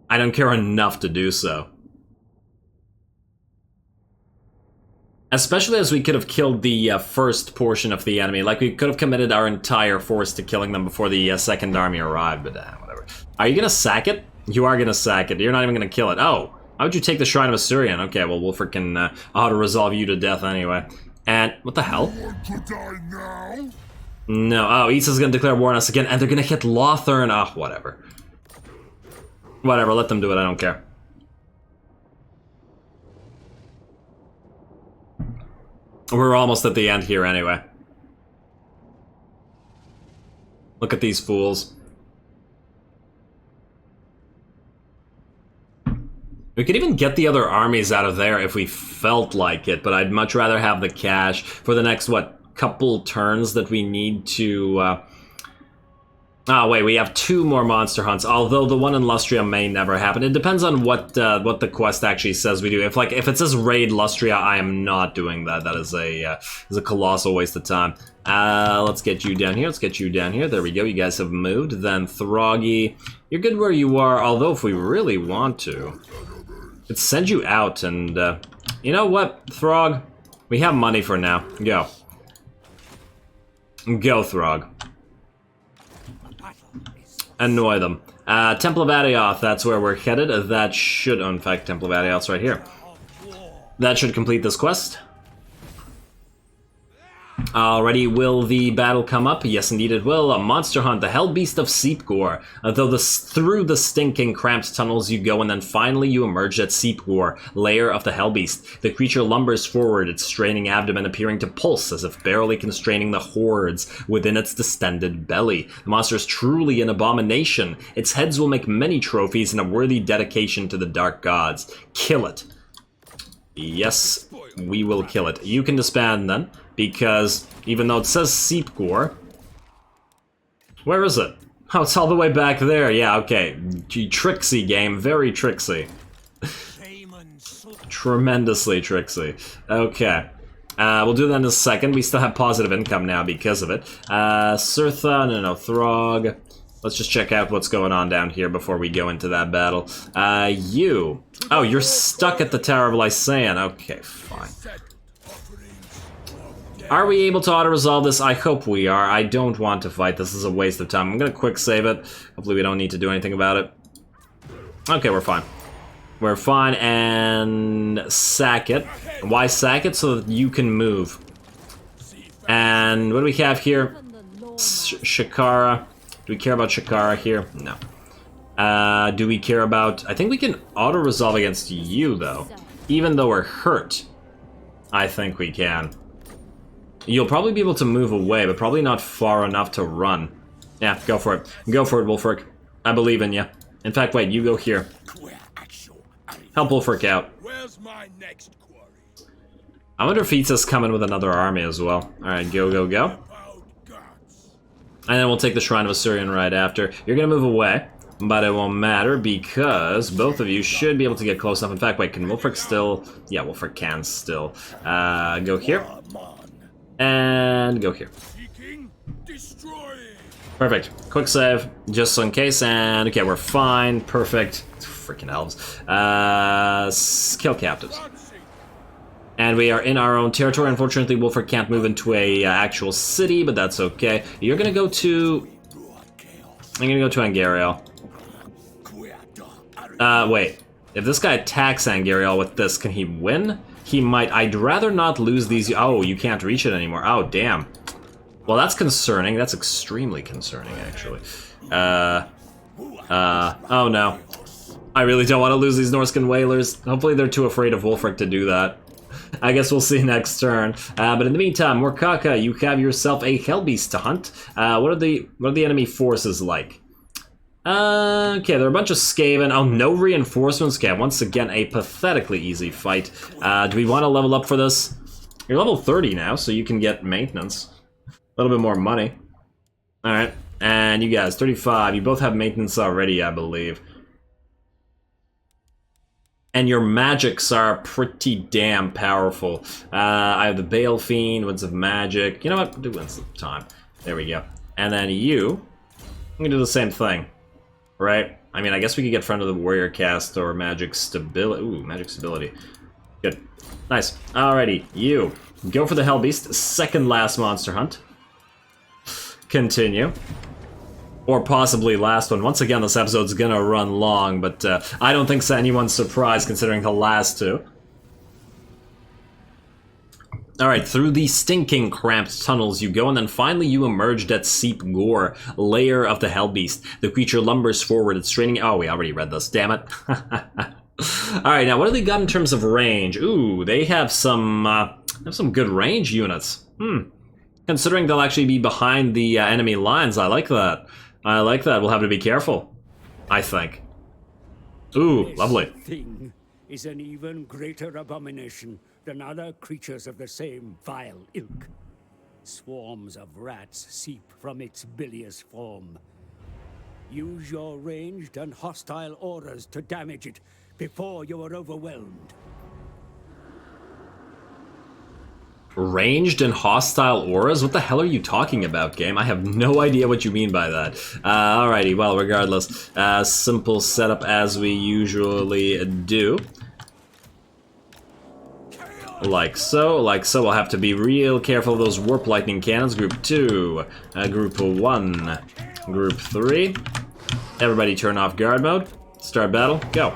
I don't care enough to do so. Especially as we could have killed the first portion of the enemy. Like, we could have committed our entire force to killing them before the second army arrived, but whatever. Are you gonna sack it? You are gonna sack it. You're not even gonna kill it. Oh, how would you take the Shrine of Assyrian? Okay, well, we'll freaking auto-resolve you to death anyway. And, what the hell? No, oh, Issa's gonna declare war on us again, and they're gonna hit Lothern. Oh, whatever. Whatever, let them do it, I don't care. We're almost at the end here anyway. Look at these fools. We could even get the other armies out of there if we felt like it, but I'd much rather have the cash for the next, what, couple turns that we need to... Oh, wait, we have 2 more monster hunts, although the one in Lustria may never happen. It depends on what the quest actually says we do. If it says raid Lustria, I am not doing that. That is a colossal waste of time. Let's get you down here. Let's get you down here. There we go. You guys have moved. Then Throggy, you're good where you are, although if we really want to, let's send you out and, you know what, Throg? We have money for now. Go. Go, Throg. Annoy them. Temple of Adioth, that's where we're headed. That should, in fact, Temple of Adioth's right here. That should complete this quest. Alrighty, will the battle come up? Yes, indeed it will. A monster hunt, the Hellbeast of Seepgore. Through the stinking, cramped tunnels you go, and then finally you emerge at Seepgore, lair of the Hellbeast. The creature lumbers forward, its straining abdomen appearing to pulse as if barely constraining the hordes within its distended belly. The monster is truly an abomination. Its heads will make many trophies and a worthy dedication to the dark gods. Kill it. Yes, we will kill it. You can disband then. Because even though it says Seepgore, where is it? Oh, it's all the way back there. Yeah, okay. Tricksy game, very tricksy. Tremendously tricksy. Okay. We'll do that in a second. We still have positive income now because of it. Sirtha, no, Throg. Let's just check out what's going on down here before we go into that battle. You. Oh, you're stuck at the Tower of Lysaean. Okay, fine. Are we able to auto-resolve this? I hope we are. I don't want to fight. This is a waste of time. I'm gonna quick save it. Hopefully we don't need to do anything about it. Okay, we're fine. We're fine, and sack it. Why sack it? So that you can move. And what do we have here? Shakara. Do we care about Shakara here? No. Do we care about... I think we can auto-resolve against you, though. Even though we're hurt. I think we can. You'll probably be able to move away, but probably not far enough to run. Yeah, go for it. Go for it, Wolfric. I believe in you. In fact, wait, you go here. Help Wolfric out. Where's my next quarry? I wonder if Itza's coming with another army as well. Alright, go, go, go. And then we'll take the Shrine of Assyrian right after. You're gonna move away, but it won't matter because both of you should be able to get close enough. In fact, wait, can Wolfric still... Yeah, Wolfric can still. Go here. And go here. Perfect. Quick save, just in case, and okay, we're fine. Perfect. Freaking elves. Kill captives. And we are in our own territory. Unfortunately, Wolfric can't move into a actual city, but that's okay. You're gonna go to... I'm gonna go to Angariel. Wait. If this guy attacks Angariel with this, can he win? He might. I'd rather not lose these. Oh, you can't reach it anymore. Oh, damn. Well, that's concerning. That's extremely concerning, actually. Oh no. I really don't want to lose these Norscan whalers. Hopefully they're too afraid of Wolfric to do that. I guess we'll see next turn. But in the meantime, Morkaka, you have yourself a Hellbeast to hunt. What are the enemy forces like? Okay, there are a bunch of Skaven. Oh, no reinforcements. Okay, once again, a pathetically easy fight. Do we want to level up for this? You're level 30 now, so you can get maintenance. A little bit more money. Alright, and you guys, 35. You both have maintenance already, I believe. And your magics are pretty damn powerful. I have the Bale Fiend, Winds of Magic. You know what? Do Winds of Time. There we go. And then you, I'm gonna do the same thing, right? I mean, I guess we could get Friend of the Warrior cast or Magic Stability. Ooh, Magic Stability. Good. Nice. Alrighty, you. Go for the Hell Beast. Second last monster hunt. Continue. Or possibly last one. Once again, this episode's gonna run long, but I don't think anyone's surprised considering the last two. Alright, through the stinking cramped tunnels you go, and then finally you emerged at Seep Gore, lair of the Hellbeast. The creature lumbers forward, it's straining— oh, we already read this, damn it. Alright, now what do they got in terms of range? Ooh, they have some good range units. Considering they'll actually be behind the enemy lines, I like that. I like that, we'll have to be careful, I think. Ooh, lovely. This thing is an even greater abomination than other creatures of the same vile ilk. Swarms of rats seep from its bilious form. Use your ranged and hostile auras to damage it before you are overwhelmed. Ranged and hostile auras? What the hell are you talking about, game? I have no idea what you mean by that. Alrighty, well, regardless. Simple setup as we usually do. Like so, we'll have to be real careful of those Warp Lightning Cannons. Group 2, Group 1, Group 3. Everybody turn off guard mode. Start battle, go.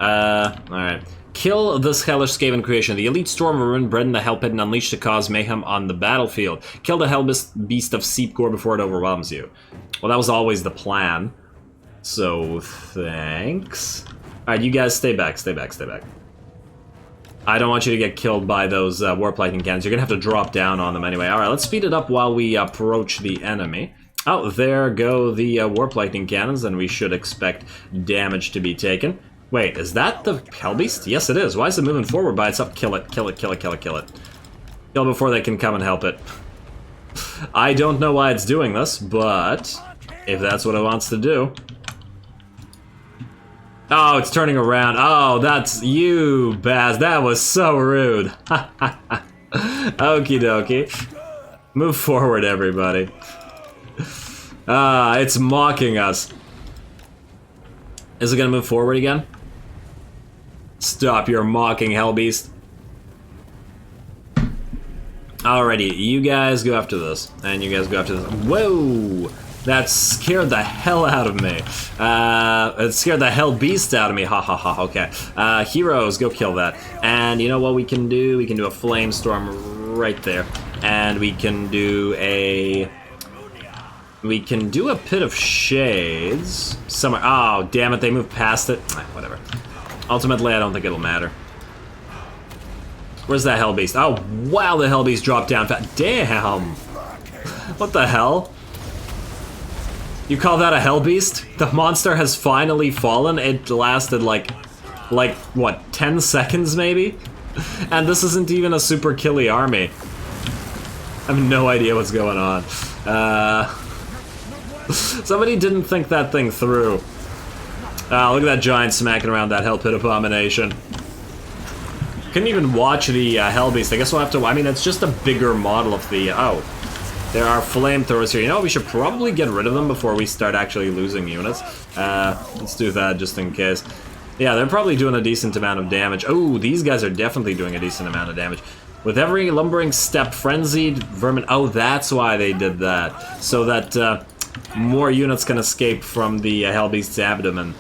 Alright. Kill this hellish Skaven creation. The elite storm will run bred in the Hell Pit and unleash to cause mayhem on the battlefield. Kill the Hell Beast of Seep Gore before it overwhelms you. Well, that was always the plan. So, thanks. Alright, you guys stay back, stay back, stay back. I don't want you to get killed by those Warp Lightning Cannons. You're gonna have to drop down on them anyway. Alright, let's speed it up while we approach the enemy. Oh, there go the Warp Lightning Cannons, and we should expect damage to be taken. Wait, is that the Hellbeast? Yes, it is. Why is it moving forward by itself? Kill it, kill it, kill it, kill it, kill it. Kill it before they can come and help it. I don't know why it's doing this, but if that's what it wants to do. Oh, it's turning around. Oh, that's you, Baz. That was so rude. Okie dokie. Move forward, everybody. It's mocking us. Is it gonna move forward again? Stop your mocking, Hellbeast. Alrighty, you guys go after this. And you guys go after this. Whoa! That scared the hell out of me. It scared the hell beast out of me. Ha ha ha, okay. Heroes, go kill that. And you know what we can do? We can do a flame storm right there. And we can do a... we can do a Pit of Shades somewhere. Oh, damn it, they moved past it. Whatever. Ultimately, I don't think it'll matter. Where's that Hellbeast? Oh, wow, the Hellbeast dropped down fast. Damn! What the hell? You call that a Hellbeast? The monster has finally fallen. It lasted like what, 10 seconds maybe? And this isn't even a super killy army. I have no idea what's going on. Somebody didn't think that thing through. Look at that giant smacking around that Hell Pit Abomination. Couldn't even watch the Hellbeast. I guess we'll have to... I mean, it's just a bigger model of the... oh. There are flamethrowers here. You know, we should probably get rid of them before we start actually losing units. Let's do that just in case. Yeah, they're probably doing a decent amount of damage. Oh, these guys are definitely doing a decent amount of damage. With every lumbering step, frenzied vermin... oh, that's why they did that. So that more units can escape from the Hellbeast's abdomen.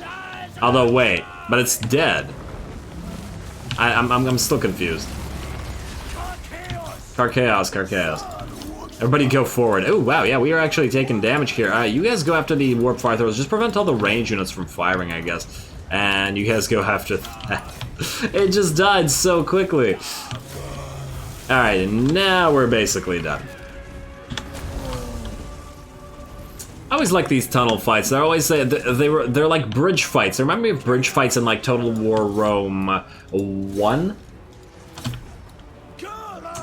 Although, wait, but it's dead. I'm still confused. Carchaos, Carchaos. Everybody go forward. Oh, wow, yeah, we are actually taking damage here. You guys go after the warp fire throwers. Just prevent all the range units from firing, I guess. And you guys go after that. It just died so quickly. Alright, and now we're basically done. I always like these tunnel fights. They're always they're like bridge fights. They remind me of bridge fights in like Total War Rome 1.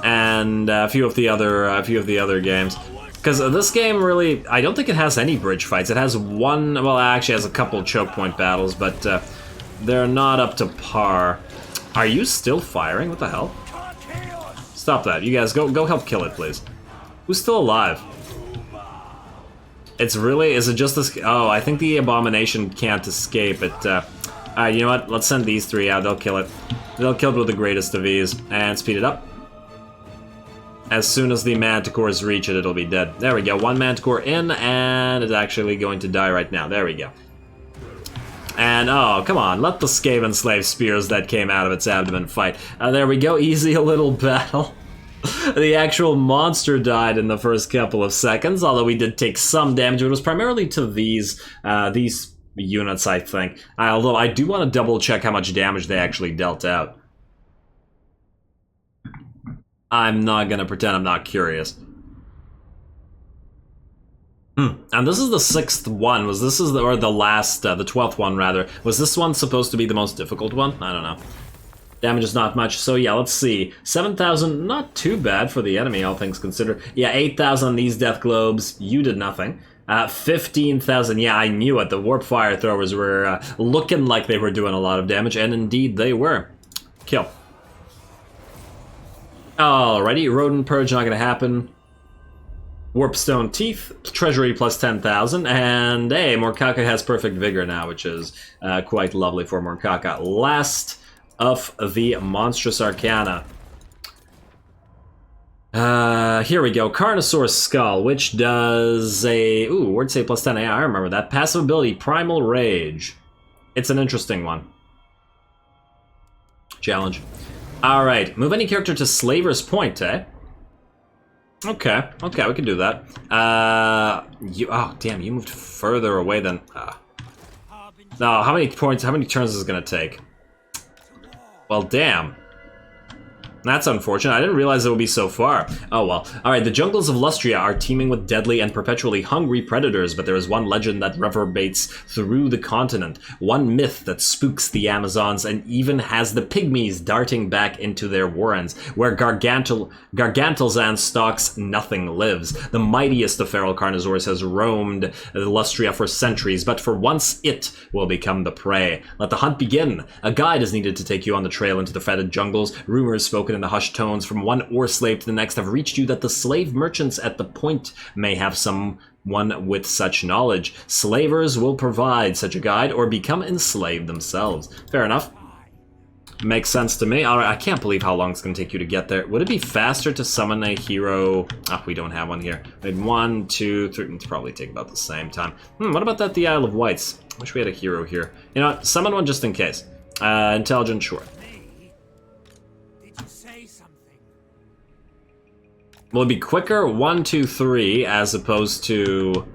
And a few of the other games, because this game really, I don't think it has any bridge fights. It has one, well, it actually has a couple choke point battles, but they're not up to par. Are you still firing? What the hell? Stop that. You guys, go help kill it, please. Who's still alive? It's really... Is it just this... Oh, I think the abomination can't escape it. Alright, you know what? Let's send these three out. They'll kill it. They'll kill it with the greatest of ease. And speed it up. As soon as the manticores reach it, it'll be dead. There we go. One manticore in, and it's actually going to die right now. There we go. And, oh, come on. Let the Skaven slave spears that came out of its abdomen fight. There we go. Easy a little battle. The actual monster died in the first couple of seconds, although we did take some damage. It was primarily to these units, I think. Although I do want to double check how much damage they actually dealt out. I'm not gonna pretend I'm not curious. And this is the 6th one. Was this or the last, the 12th one rather? Was this one supposed to be the most difficult one? I don't know. Damage is not much, so yeah, let's see. 7,000, not too bad for the enemy, all things considered. Yeah, 8,000 on these death globes. You did nothing. 15,000, yeah, I knew it. The warp fire throwers were looking like they were doing a lot of damage, and indeed they were. Kill. Alrighty, rodent purge not gonna happen. Warpstone teeth, treasury plus 10,000, and hey, Morkaka has perfect vigor now, which is quite lovely for Morkaka. Last of the monstrous arcana. Here we go. Carnosaur's Skull, which does a... Ooh, word save plus 10. Yeah, I remember that. Passive ability, Primal Rage. It's an interesting one. Challenge. Alright, move any character to Slaver's Point, eh? Okay, we can do that. Oh, damn, you moved further away than... No, how many points, how many turns is it gonna take? Well, damn. That's unfortunate. I didn't realize it would be so far. Oh well. Alright, the jungles of Lustria are teeming with deadly and perpetually hungry predators, but there is one legend that reverberates through the continent. One myth that spooks the Amazons and even has the pygmies darting back into their warrens. Where Gargantelzan stalks, nothing lives. The mightiest of feral carnivores has roamed Lustria for centuries, but for once it will become the prey. Let the hunt begin. A guide is needed to take you on the trail into the fetid jungles. Rumors spoken in the hushed tones from one ore slave to the next have reached you that the slave merchants at the point may have someone with such knowledge. Slavers will provide such a guide or become enslaved themselves. Fair enough. Makes sense to me. Alright, I can't believe how long it's going to take you to get there. Would it be faster to summon a hero? Oh, we don't have one here. Maybe 1, 2, 3. It's probably take about the same time. What about that the Isle of Wights? Wish we had a hero here. You know what? Summon one just in case. Intelligent, sure. Will it be quicker? 1, 2, 3, as opposed to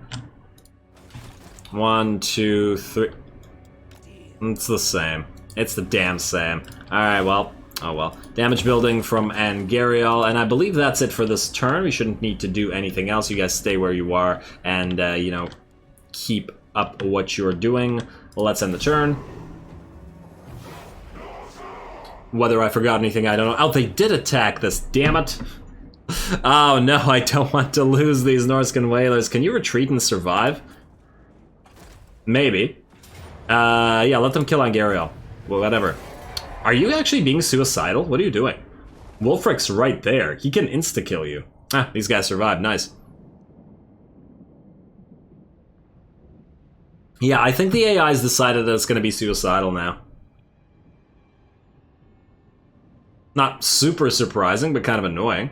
1, 2, 3. It's the same. It's the damn same. Alright, well. Oh well. Damage building from Angariel, and I believe that's it for this turn. We shouldn't need to do anything else. You guys stay where you are and, you know, keep up what you're doing. Let's end the turn. Whether I forgot anything, I don't know. Oh, they did attack this, damn it. Oh no, I don't want to lose these Norscan whalers. Can you retreat and survive? Maybe. Yeah, let them kill Angariel. Well, whatever. Are you actually being suicidal? What are you doing? Wolfric's right there. He can insta-kill you. Ah, these guys survived. Nice. Yeah, I think the AI's decided that it's going to be suicidal now. Not super surprising, but kind of annoying.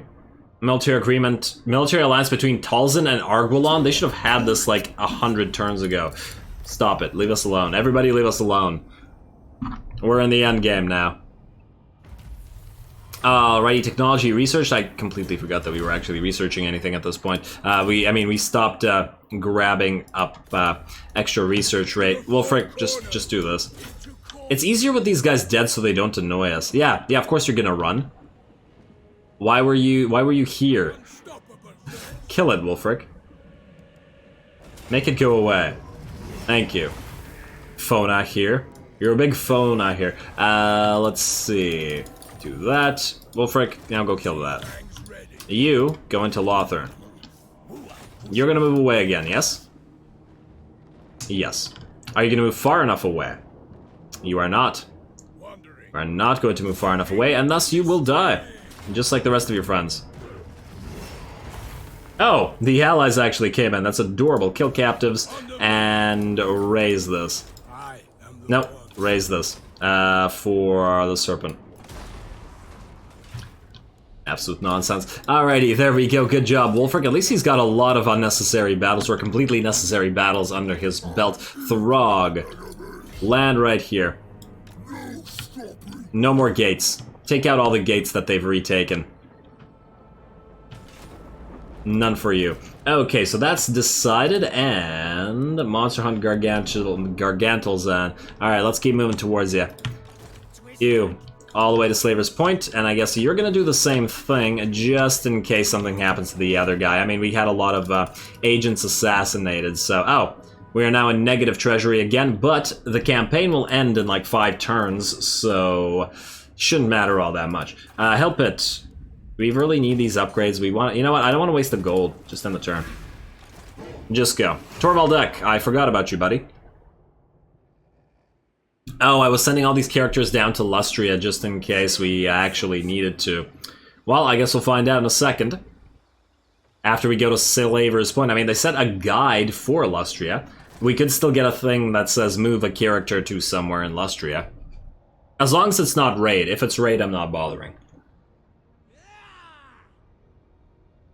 Military agreement, military alliance between Talzin and Arguelon. They should have had this like 100 turns ago. Stop it. Leave us alone. Everybody leave us alone. We're in the end game now. Alrighty, technology research. I completely forgot that we were actually researching anything at this point. We stopped grabbing up extra research rate. Wolfric, just do this. It's easier with these guys dead so they don't annoy us. Yeah, of course you're gonna run. Why were you here? Kill it, Wolfric. Make it go away. Thank you. Phona here. You're a big phona here. Let's see. Do that. Wolfric, now go kill that. You go into Lothern. You're gonna move away again, yes? Yes. Are you gonna move far enough away? You are not. You are not going to move far enough away, and thus you will die. just like the rest of your friends. Oh, the allies actually came in. That's adorable. Kill captives and raise this. I am the Nope, raise this for the serpent. Absolute nonsense. Alrighty, there we go. Good job, Wolfric. At least he's got a lot of unnecessary battles, or completely necessary battles under his belt. Throg, land right here. No more gates. Take out all the gates that they've retaken. None for you. Okay, so that's decided, and Monster Hunt Gargantelzan. Alright, let's keep moving towards you. You, all the way to Slaver's Point, and I guess you're gonna do the same thing, just in case something happens to the other guy. I mean, we had a lot of agents assassinated, so... Oh, we are now in negative treasury again, but the campaign will end in like 5 turns, so... shouldn't matter all that much. Help it. We really need these upgrades. We want, you know what? I don't want to waste the gold. Just end the turn. Just go. Torvaldek, I forgot about you, buddy. Oh, I was sending all these characters down to Lustria just in case we actually needed to. Well, I guess we'll find out in a second. After we go to Slaver's Point. I mean, they set a guide for Lustria. We could still get a thing that says move a character to somewhere in Lustria. As long as it's not raid. If it's raid, I'm not bothering.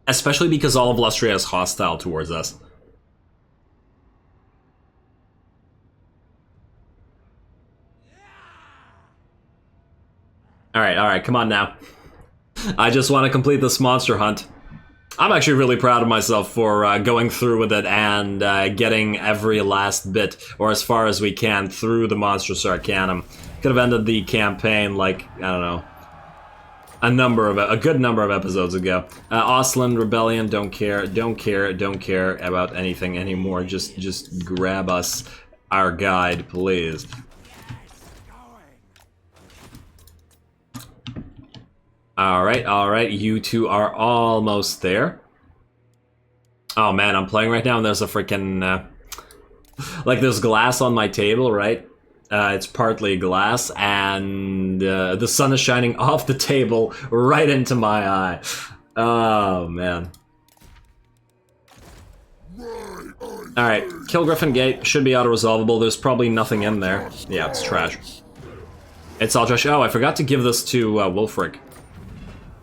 Especially because all of Lustria is hostile towards us. Alright, come on now. I just want to complete this monster hunt. I'm actually really proud of myself for going through with it and getting every last bit, or as far as we can, through the Monstrous Arcanum. Could have ended the campaign like, I don't know, a good number of episodes ago. Osland Rebellion, don't care about anything anymore. Just grab us our guide, please. Alright, you two are almost there. Oh man, I'm playing right now and there's a freaking, like there's glass on my table, right? It's partly glass, and the sun is shining off the table right into my eye. Oh, man. Alright, kill Griffin Gate. Should be auto-resolvable. There's probably nothing in there. Yeah, it's trash. It's all trash. Oh, I forgot to give this to Wolfric.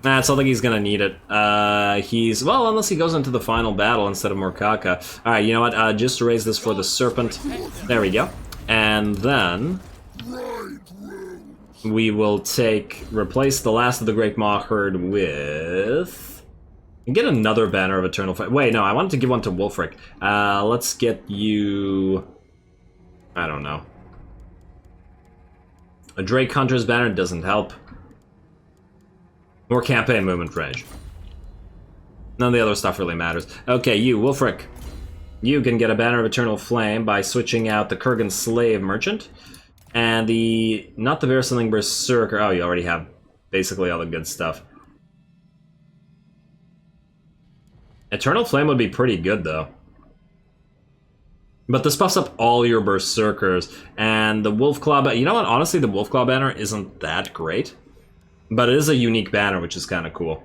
Nah, I don't think he's gonna need it. Well, unless he goes into the final battle instead of Morkaka. Alright, you know what? Just raise this for the Serpent. There we go. And then we will replace the last of the Great Maw Herd with... Get another Banner of Eternal Flame. Wait, no, I wanted to give one to Wolfric. Let's get you... I don't know. A Drake Hunter's Banner doesn't help. More campaign movement range. None of the other stuff really matters. Okay, you, Wolfric. You can get a Banner of Eternal Flame by switching out the Kurgan Slave Merchant and not the Bearsling Berserker. Oh, you already have basically all the good stuff. Eternal Flame would be pretty good, though. But this buffs up all your Berserkers, and the Wolfclaw... You know what? Honestly, the Wolfclaw banner isn't that great. But it is a unique banner, which is kind of cool.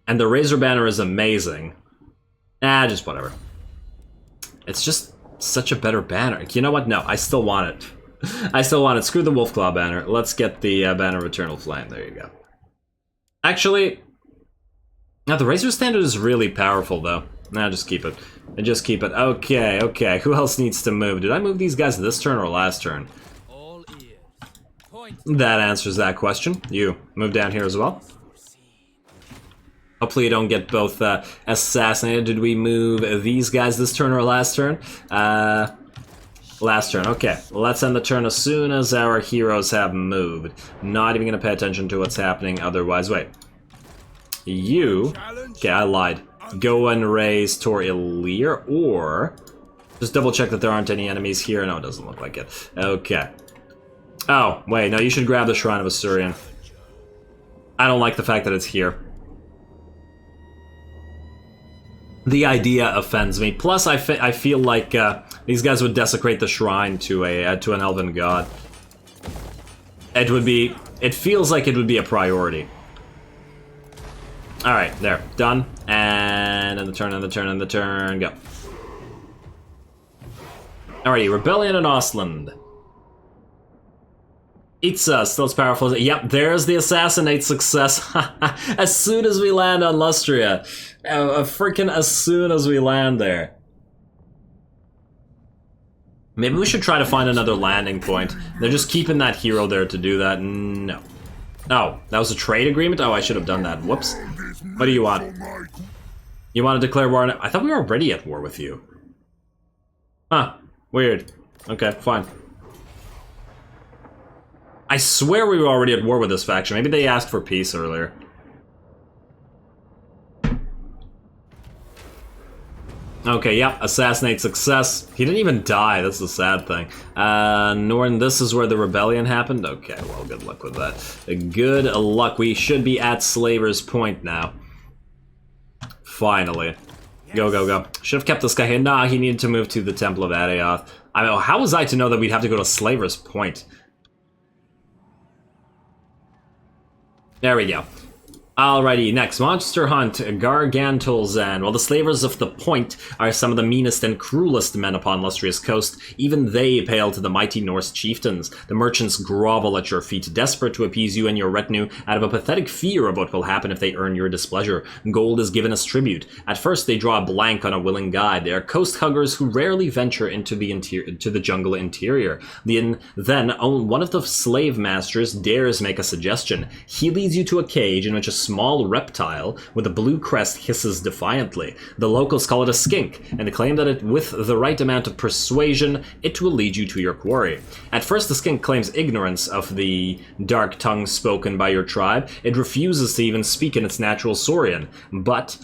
And the Razor banner is amazing. Just whatever. It's just such a better banner. You know what? No, I still want it. I still want it. Screw the Wolfclaw banner. Let's get the Banner of Eternal Flame. There you go. Actually... Now, the Razor Standard is really powerful, though. Nah, just keep it. Just keep it. Okay. Who else needs to move? Did I move these guys this turn or last turn? All ears. Point. That answers that question. You, move down here as well. Hopefully you don't get both assassinated. Did we move these guys this turn or last turn? Last turn. Okay, let's end the turn as soon as our heroes have moved. Not even going to pay attention to what's happening otherwise. Wait. You... Okay, I lied. Go and raise Tor Ilir, or... Just double check that there aren't any enemies here. No, it doesn't look like it. Okay. Oh, wait, no, you should grab the Shrine of Assyrian. I don't like the fact that it's here. The idea offends me. Plus, I feel like these guys would desecrate the shrine to an elven god. It would be... It feels like it would be a priority. Alright, there. Done. And in the turn, in the turn, in the turn, go. Alrighty, Rebellion in Ostland. Itza, still as powerful as... Yep, there's the assassinate success. As soon as we land on Lustria. Freaking as soon as we land there. Maybe we should try to find another landing point. They're just keeping that hero there to do that. No. Oh, that was a trade agreement? Oh, I should have done that. Whoops. What do you want? You want to declare war on it? I thought we were already at war with you. Huh. Weird. Okay, fine. I swear we were already at war with this faction. Maybe they asked for peace earlier. Okay, yep, assassinate success. He didn't even die, that's the sad thing. Norn, this is where the rebellion happened? Okay, well, good luck with that. Good luck. We should be at Slaver's Point now. Finally. Go, go, go. Should have kept this guy here. Nah, he needed to move to the Temple of Adeoth. I mean, how was I to know that we'd have to go to Slaver's Point? There we go. Alrighty, next, Monster Hunt, Gargantolzan. While the slavers of the Point are some of the meanest and cruelest men upon Lustria's coast, even they pale to the mighty Norse chieftains. The merchants grovel at your feet, desperate to appease you and your retinue out of a pathetic fear of what will happen if they earn your displeasure. Gold is given as tribute. At first they draw a blank on a willing guide. They are coast huggers who rarely venture into the jungle interior. Then one of the slave masters dares make a suggestion. He leads you to a cage in which a small reptile with a blue crest hisses defiantly. The locals call it a skink, and claim that with the right amount of persuasion, it will lead you to your quarry. At first, the skink claims ignorance of the dark tongue spoken by your tribe. It refuses to even speak in its natural Saurian, but...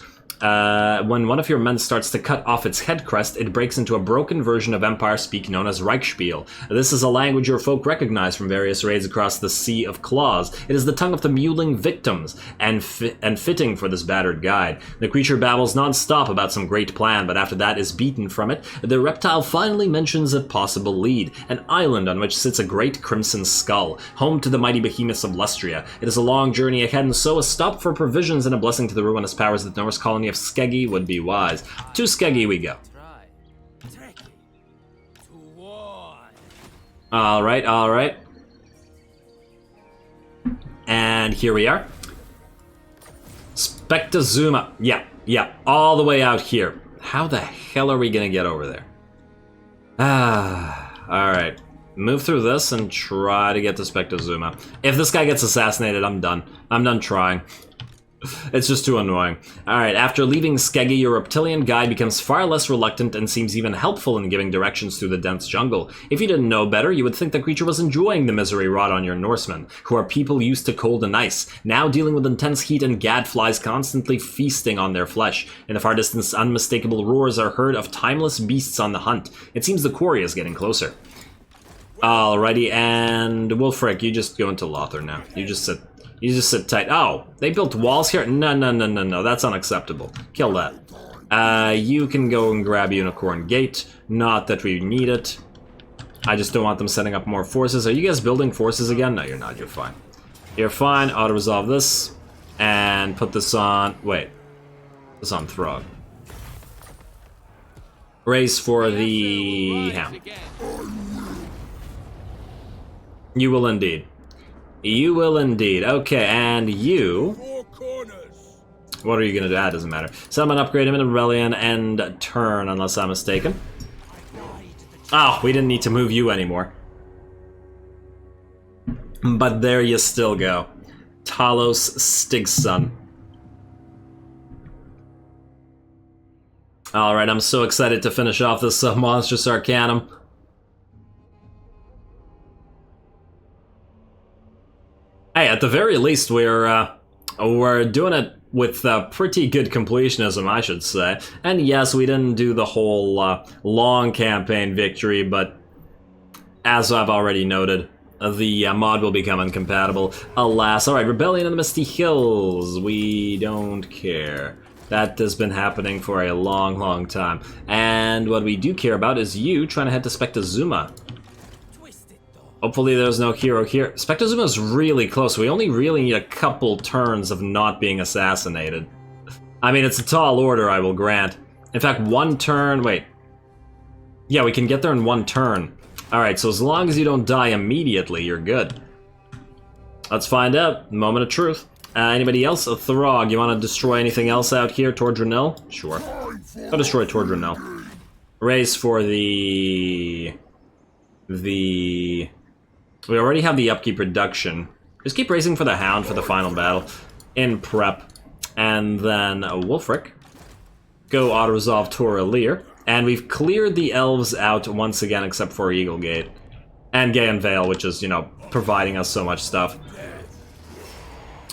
when one of your men starts to cut off its head crest, it breaks into a broken version of Empire speak known as Reichspiel. This is a language your folk recognize from various raids across the Sea of Claws. It is the tongue of the mewling victims, and fitting for this battered guide. The creature babbles non-stop about some great plan, but after that is beaten from it, the reptile finally mentions a possible lead, an island on which sits a great crimson skull, home to the mighty behemoths of Lustria. It is a long journey ahead, and so a stop for provisions and a blessing to the ruinous powers of the Norse colony of Skeggy would be wise. To Skeggy we go. Alright, alright. And here we are. Spectazuma. Yeah, all the way out here. How the hell are we gonna get over there? Alright. Move through this and try to get to Spectazuma. If this guy gets assassinated, I'm done. I'm done trying. It's just too annoying. Alright, after leaving Skeggy, your reptilian guide becomes far less reluctant and seems even helpful in giving directions through the dense jungle. If you didn't know better, you would think the creature was enjoying the misery wrought on your Norsemen, who are people used to cold and ice, now dealing with intense heat and gadflies constantly feasting on their flesh. In the far distance, unmistakable roars are heard of timeless beasts on the hunt. It seems the quarry is getting closer. Alrighty, and Wolfric, you just go into Lothar now. You just sit tight. Oh, they built walls here? No, that's unacceptable. Kill that. You can go and grab Unicorn Gate. Not that we need it. I just don't want them setting up more forces. Are you guys building forces again? No, you're not. You're fine. You're fine. Auto-resolve this. And put this on... Wait. This on Throg. Race for the Hound. You will indeed. You will indeed. Okay, and you... What are you going to do? That doesn't matter. Summon, upgrade him in Rebellion, and turn, unless I'm mistaken. Oh, we didn't need to move you anymore. But there you still go. Talos Stigson. Alright, I'm so excited to finish off this monstrous Arcanum. Hey, at the very least, we're doing it with pretty good completionism, I should say. And yes, we didn't do the whole long campaign victory, but as I've already noted, the mod will become incompatible. Alas. Alright, Rebellion in the Misty Hills. We don't care. That has been happening for a long time. And what we do care about is you trying to head to Spectazuma. Hopefully there's no hero here. Spectrezuma's really close. We only really need a couple turns of not being assassinated. I mean, it's a tall order, I will grant. In fact, one turn... Wait. Yeah, we can get there in one turn. Alright, so as long as you don't die immediately, you're good. Let's find out. Moment of truth. Anybody else? A Throg, you want to destroy anything else out here? Tordranil? Sure. Go destroy Tordranil. Race for the... We already have the upkeep reduction. Just keep racing for the Hound for the final battle. In prep. And then Wulfric. Go auto-resolve Toralir. And we've cleared the elves out once again, except for Eaglegate. And Gaian Vale, which is, you know, providing us so much stuff.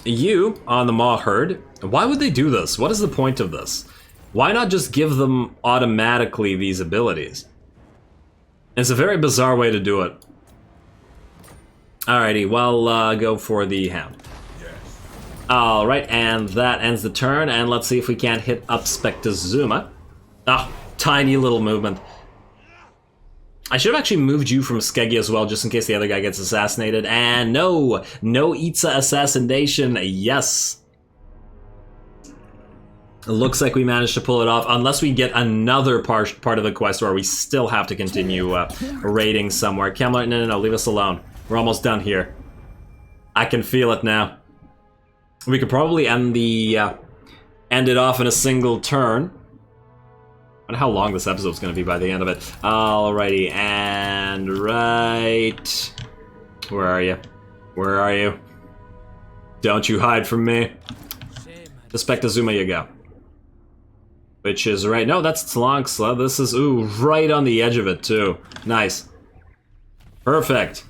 You, on the Maw Herd, why would they do this? What is the point of this? Why not just give them automatically these abilities? It's a very bizarre way to do it. Alrighty, well, go for the Hound. Alright, and that ends the turn, and let's see if we can't hit up Spectezuma. Ah, tiny little movement. I should have actually moved you from Skeggy as well, just in case the other guy gets assassinated. And no! No Itza assassination, yes! It looks like we managed to pull it off, unless we get another part of the quest where we still have to continue raiding somewhere. Kemler, no, leave us alone. We're almost done here. I can feel it now. We could probably end it off in a single turn. I wonder how long this episode's going to be by the end of it. Alrighty, and right... Where are you? Where are you? Don't you hide from me. To Spectezuma you go. Which is right... No, that's Tlonksla. This is, ooh, right on the edge of it, too. Nice. Perfect.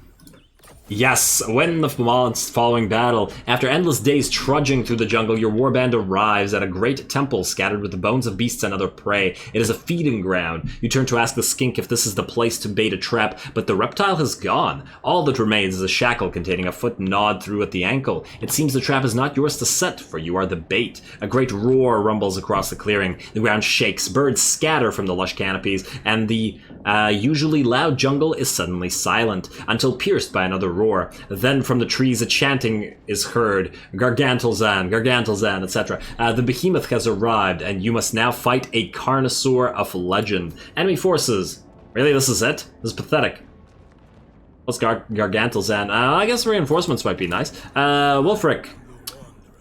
Yes, when the following battle, after endless days trudging through the jungle, your warband arrives at a great temple scattered with the bones of beasts and other prey. It is a feeding ground. You turn to ask the skink if this is the place to bait a trap, but the reptile has gone. All that remains is a shackle containing a foot gnawed through at the ankle. It seems the trap is not yours to set, for you are the bait. A great roar rumbles across the clearing. The ground shakes, birds scatter from the lush canopies, and the usually loud jungle is suddenly silent, until pierced by another roar. Then from the trees a chanting is heard, Gargantelzan, Gargantelzan, etc. The behemoth has arrived, and you must now fight a Carnosaur of legend. Enemy forces. Really, this is it? This is pathetic. What's Gargantelzan? I guess reinforcements might be nice. Wulfric,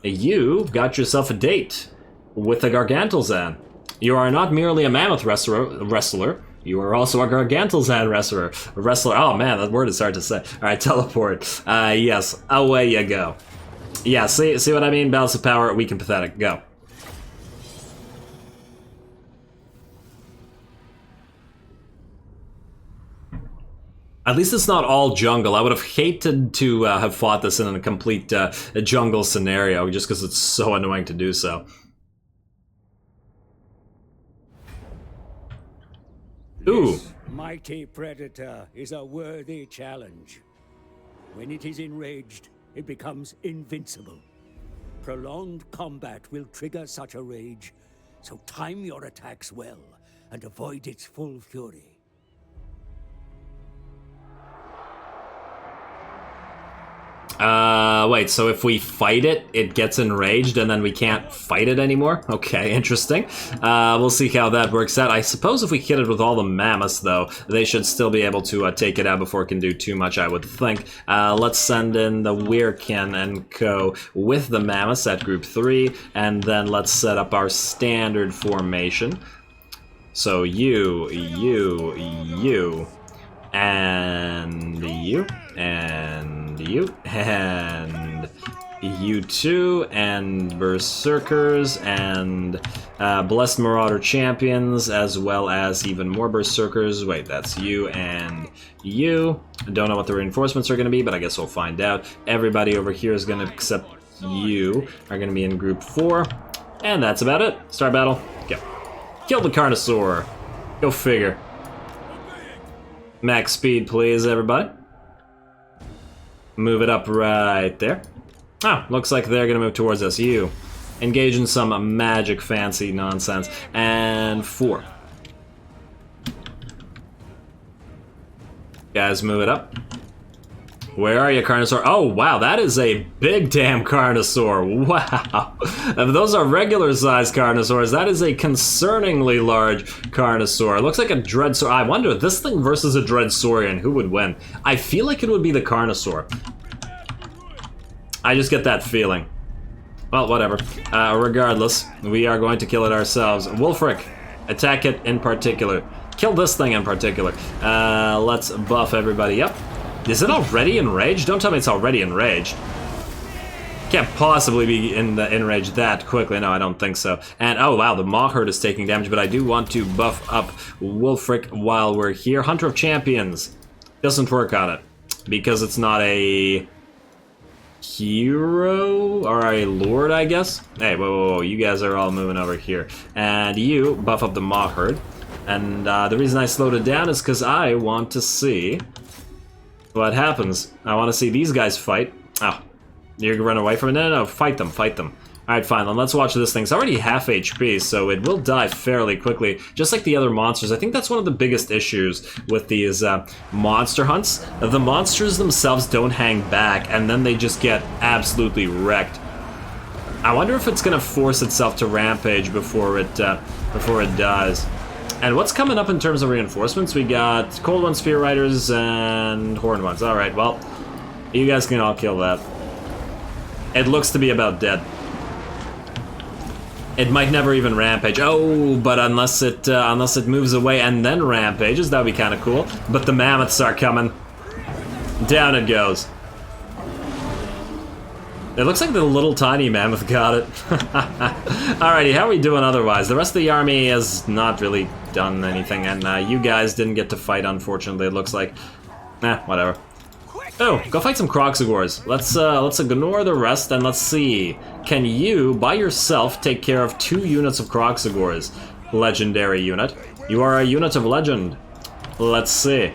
you've got yourself a date with a Gargantelzan. You are not merely a mammoth wrestler. You are also a Gargantelzan wrestler. Oh man, that word is hard to say. Alright, teleport. Yes, away you go. Yeah, see what I mean? Balance of power, weak and pathetic. Go. At least it's not all jungle. I would have hated to have fought this in a complete jungle scenario, just because it's so annoying to do so. Ooh. This mighty predator is a worthy challenge. When it is enraged, it becomes invincible. Prolonged combat will trigger such a rage, so time your attacks well and avoid its full fury. Wait, so if we fight it, it gets enraged and then we can't fight it anymore? Okay, interesting. We'll see how that works out. I suppose if we hit it with all the mammoths, though, they should still be able to take it out before it can do too much, I would think. Let's send in the Weirkin and co. with the mammoths at group 3, and then let's set up our standard formation. So you, and you, and you, and you two, and Berserkers, and Blessed Marauder Champions, as well as even more Berserkers. Wait, that's you and you. I don't know what the reinforcements are going to be, but I guess we'll find out. Everybody over here is going to, except you, are going to be in group 4. And that's about it. Start battle. Go. Kill the Carnosaur. Go figure. Max speed, please, everybody. Move it up right there. Oh, looks like they're gonna move towards us. You. Engage in some magic fancy nonsense. And 4. Guys, move it up. Where are you, Carnosaur? Oh, wow, that is a big damn Carnosaur. Wow. If those are regular-sized Carnosaurs, that is a concerningly large Carnosaur. It looks like a Dreadsaur. I wonder, this thing versus a Dreadsaurian, who would win? I feel like it would be the Carnosaur. I just get that feeling. Well, whatever. Regardless, we are going to kill it ourselves. Wulfric, attack it in particular. Kill this thing in particular. Let's buff everybody up. Is it already enraged? Don't tell me it's already enraged. Can't possibly be enraged that quickly. No, I don't think so. And, oh wow, the Maw Herd is taking damage, but I do want to buff up Wulfric while we're here. Hunter of Champions. Doesn't work on it. Because it's not a hero or a lord, I guess. Hey, whoa, you guys are all moving over here. And you buff up the Maw Herd. And the reason I slowed it down is because I want to see what happens. I want to see these guys fight. Oh, you're gonna run away from it? No, fight them, fight them. Alright, fine, then let's watch this thing. It's already half HP, so it will die fairly quickly, just like the other monsters. I think that's one of the biggest issues with these monster hunts. The monsters themselves don't hang back, and then they just get absolutely wrecked. I wonder if it's gonna force itself to rampage before it dies. And what's coming up in terms of reinforcements? We got Cold One Spear Riders and Horned Ones. Alright, well, you guys can all kill that. It looks to be about dead. It might never even rampage. Oh, but unless it moves away and then rampages, that would be kind of cool. But the mammoths are coming. Down it goes. It looks like the little tiny mammoth got it. Alrighty, how are we doing otherwise? The rest of the army has not really done anything, and you guys didn't get to fight, unfortunately, it looks like. Whatever. Oh, go fight some Kroxigors. Let's ignore the rest, and let's see. Can you, by yourself, take care of 2 units of Kroxigors? Legendary unit. You are a unit of legend. Let's see.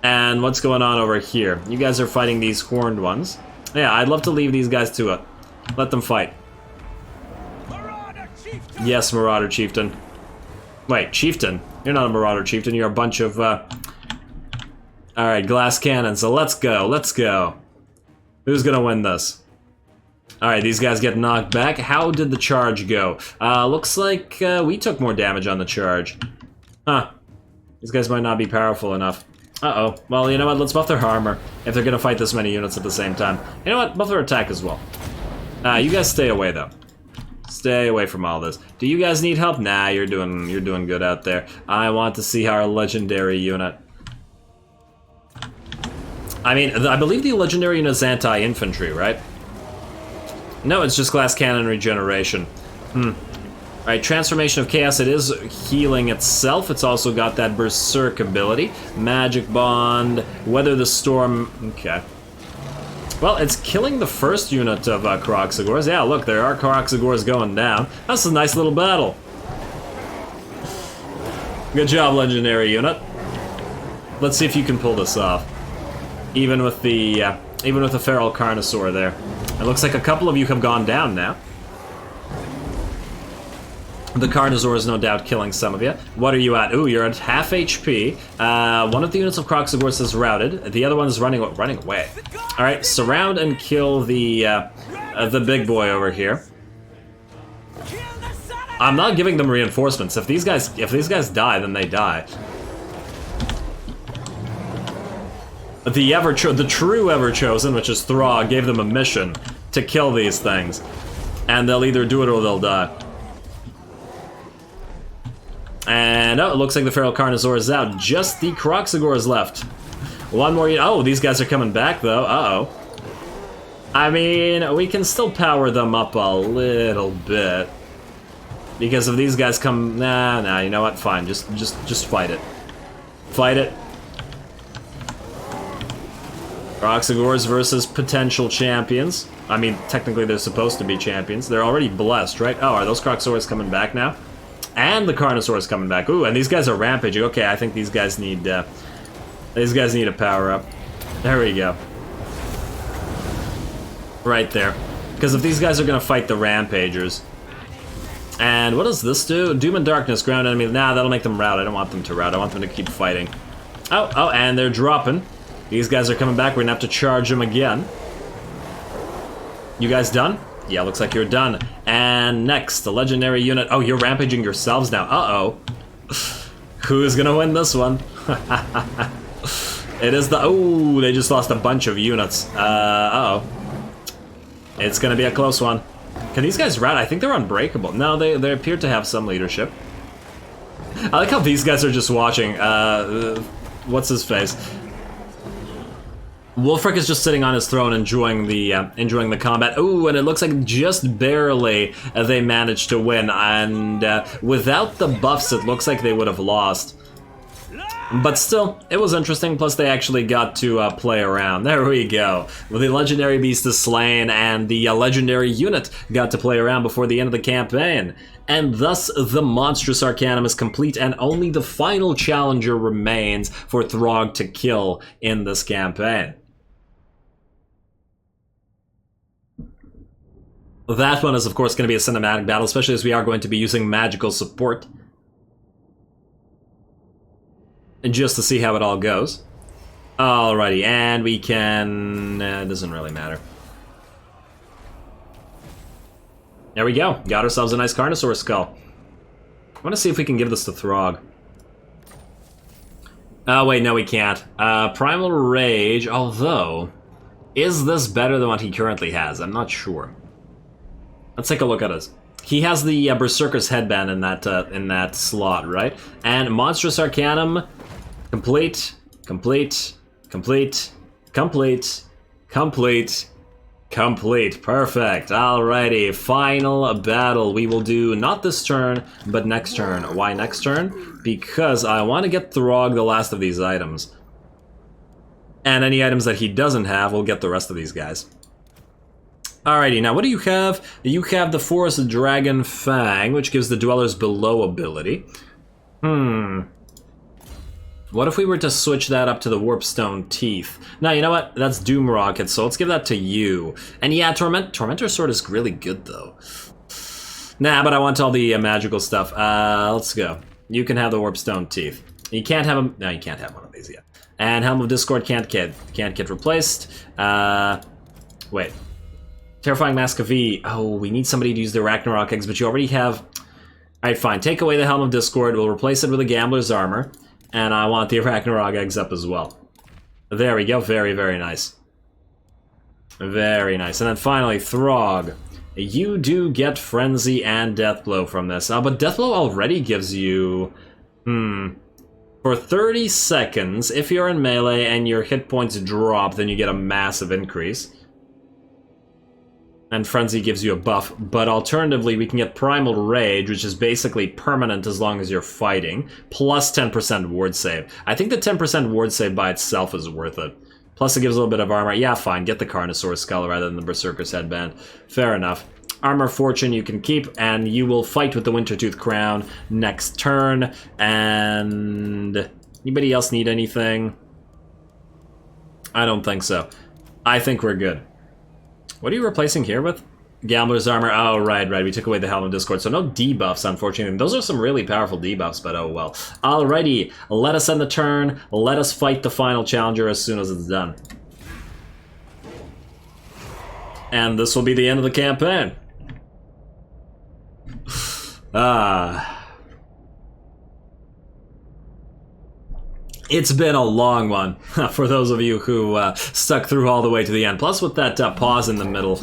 And what's going on over here? You guys are fighting these horned ones. Yeah, I'd love to leave these guys to it. Let them fight. Yes, Marauder Chieftain. Wait, Chieftain? You're not a Marauder Chieftain, you're a bunch of, Alright, glass cannon, so let's go, let's go. Who's gonna win this? Alright, these guys get knocked back. How did the charge go? Looks like, we took more damage on the charge. Huh. These guys might not be powerful enough. Uh-oh. Well, you know what? Let's buff their armor if they're gonna fight this many units at the same time. You know what? Buff their attack as well. You guys stay away, though. Stay away from all this. Do you guys need help? Nah, you're doing good out there. I want to see our legendary unit. I mean, I believe the legendary unit is anti-infantry, right? No, it's just glass cannon regeneration. Alright, Transformation of Chaos, it is healing itself. It's also got that Berserk ability. Magic Bond, Weather the Storm, okay. Well, it's killing the first unit of Kroxigors. Yeah, look, there are Kroxigors going down. That's a nice little battle. Good job, legendary unit. Let's see if you can pull this off. Even with the feral Carnosaur there. It looks like a couple of you have gone down now. The Carnosaur is no doubt killing some of you. What are you at? Ooh, you're at half HP. One of the units of Kroxigors is routed. The other one is running away. All right, surround and kill the big boy over here. I'm not giving them reinforcements. If these guys die, then they die. The true Everchosen, which is Throg, gave them a mission to kill these things, and they'll either do it or they'll die. And oh, it looks like the feral Carnosaur is out. Just the Kroxigor is left. One more. Oh, these guys are coming back though. Uh-oh. I mean, we can still power them up a little bit. Because if these guys come, nah, you know what? Fine, just fight it. Fight it. Kroxigors versus potential champions. I mean, technically they're supposed to be champions. They're already blessed, right? Oh, are those Kroxigors coming back now? And the Carnosaur is coming back. Ooh, and these guys are rampaging. Okay, I think these guys need a power up. There we go. Right there. Because if these guys are gonna fight the rampagers. And what does this do? Doom and Darkness, ground enemy. Nah, that'll make them rout. I don't want them to rout. I want them to keep fighting. Oh, and they're dropping. These guys are coming back. We're gonna have to charge them again. You guys done? Yeah, looks like you're done. And next, the legendary unit. Oh, you're rampaging yourselves now. Uh-oh. Who's gonna win this one? It is the... Oh, they just lost a bunch of units. Uh-oh. It's gonna be a close one. Can these guys rat? I think they're unbreakable. No, they appear to have some leadership. I like how these guys are just watching. What's his face? Wolfric is just sitting on his throne enjoying the combat. Ooh, and it looks like just barely they managed to win. And without the buffs, it looks like they would have lost. But still, it was interesting, plus they actually got to play around. There we go. Well, the legendary beast is slain, and the legendary unit got to play around before the end of the campaign. And thus, the monstrous Arcanum is complete, and only the final challenger remains for Throg to kill in this campaign. That one is, of course, going to be a cinematic battle, especially as we are going to be using magical support. And just to see how it all goes. Alrighty, and we can... it doesn't really matter. There we go. Got ourselves a nice Carnosaur skull. I want to see if we can give this to Throg. Oh, wait, no, we can't. Primal Rage, although... Is this better than what he currently has? I'm not sure. Let's take a look at this. He has the Berserker's headband in that slot, right? And Monstrous Arcanum... Complete, complete, complete, complete, complete, complete. Perfect. Alrighty, final battle. We will do not this turn, but next turn. Why next turn? Because I want to get Throg the last of these items. And any items that he doesn't have, we'll get the rest of these guys. Alrighty, now what do you have? You have the Forest Dragon Fang, which gives the Dwellers Below ability. What if we were to switch that up to the Warpstone Teeth? Now, you know what? That's Doom Rocket, so let's give that to you. And yeah, Tormentor Sword is really good, though. Nah, but I want all the magical stuff. Let's go. You can have the Warpstone Teeth. You can't have them... No, you can't have one of these yet. And Helm of Discord can't get replaced. Wait. Terrifying Mask of V. Oh, we need somebody to use the Ragnarok eggs, but you already have... Alright, fine. Take away the Helm of Discord. We'll replace it with a Gambler's Armor. And I want the Ragnarok eggs up as well. There we go. Very, very nice. Very nice. And then finally, Throg. You do get Frenzy and Deathblow from this. But Deathblow already gives you... For 30 seconds, if you're in melee and your hit points drop, then you get a massive increase. And Frenzy gives you a buff, but alternatively we can get Primal Rage, which is basically permanent as long as you're fighting, plus 10% ward save. I think the 10% ward save by itself is worth it. Plus it gives a little bit of armor. Yeah, fine, get the Carnosaur skull rather than the Berserker's headband. Fair enough. Armor Fortune you can keep, and you will fight with the Wintertooth Crown next turn. And... anybody else need anything? I don't think so. I think we're good. What are you replacing here with? Gambler's Armor. Oh, right. We took away the Helm of Discord, so no debuffs, unfortunately. Those are some really powerful debuffs, but oh well. Alrighty, let us end the turn. Let us fight the final challenger as soon as it's done. And this will be the end of the campaign. It's been a long one, for those of you who stuck through all the way to the end. Plus with that pause in the middle,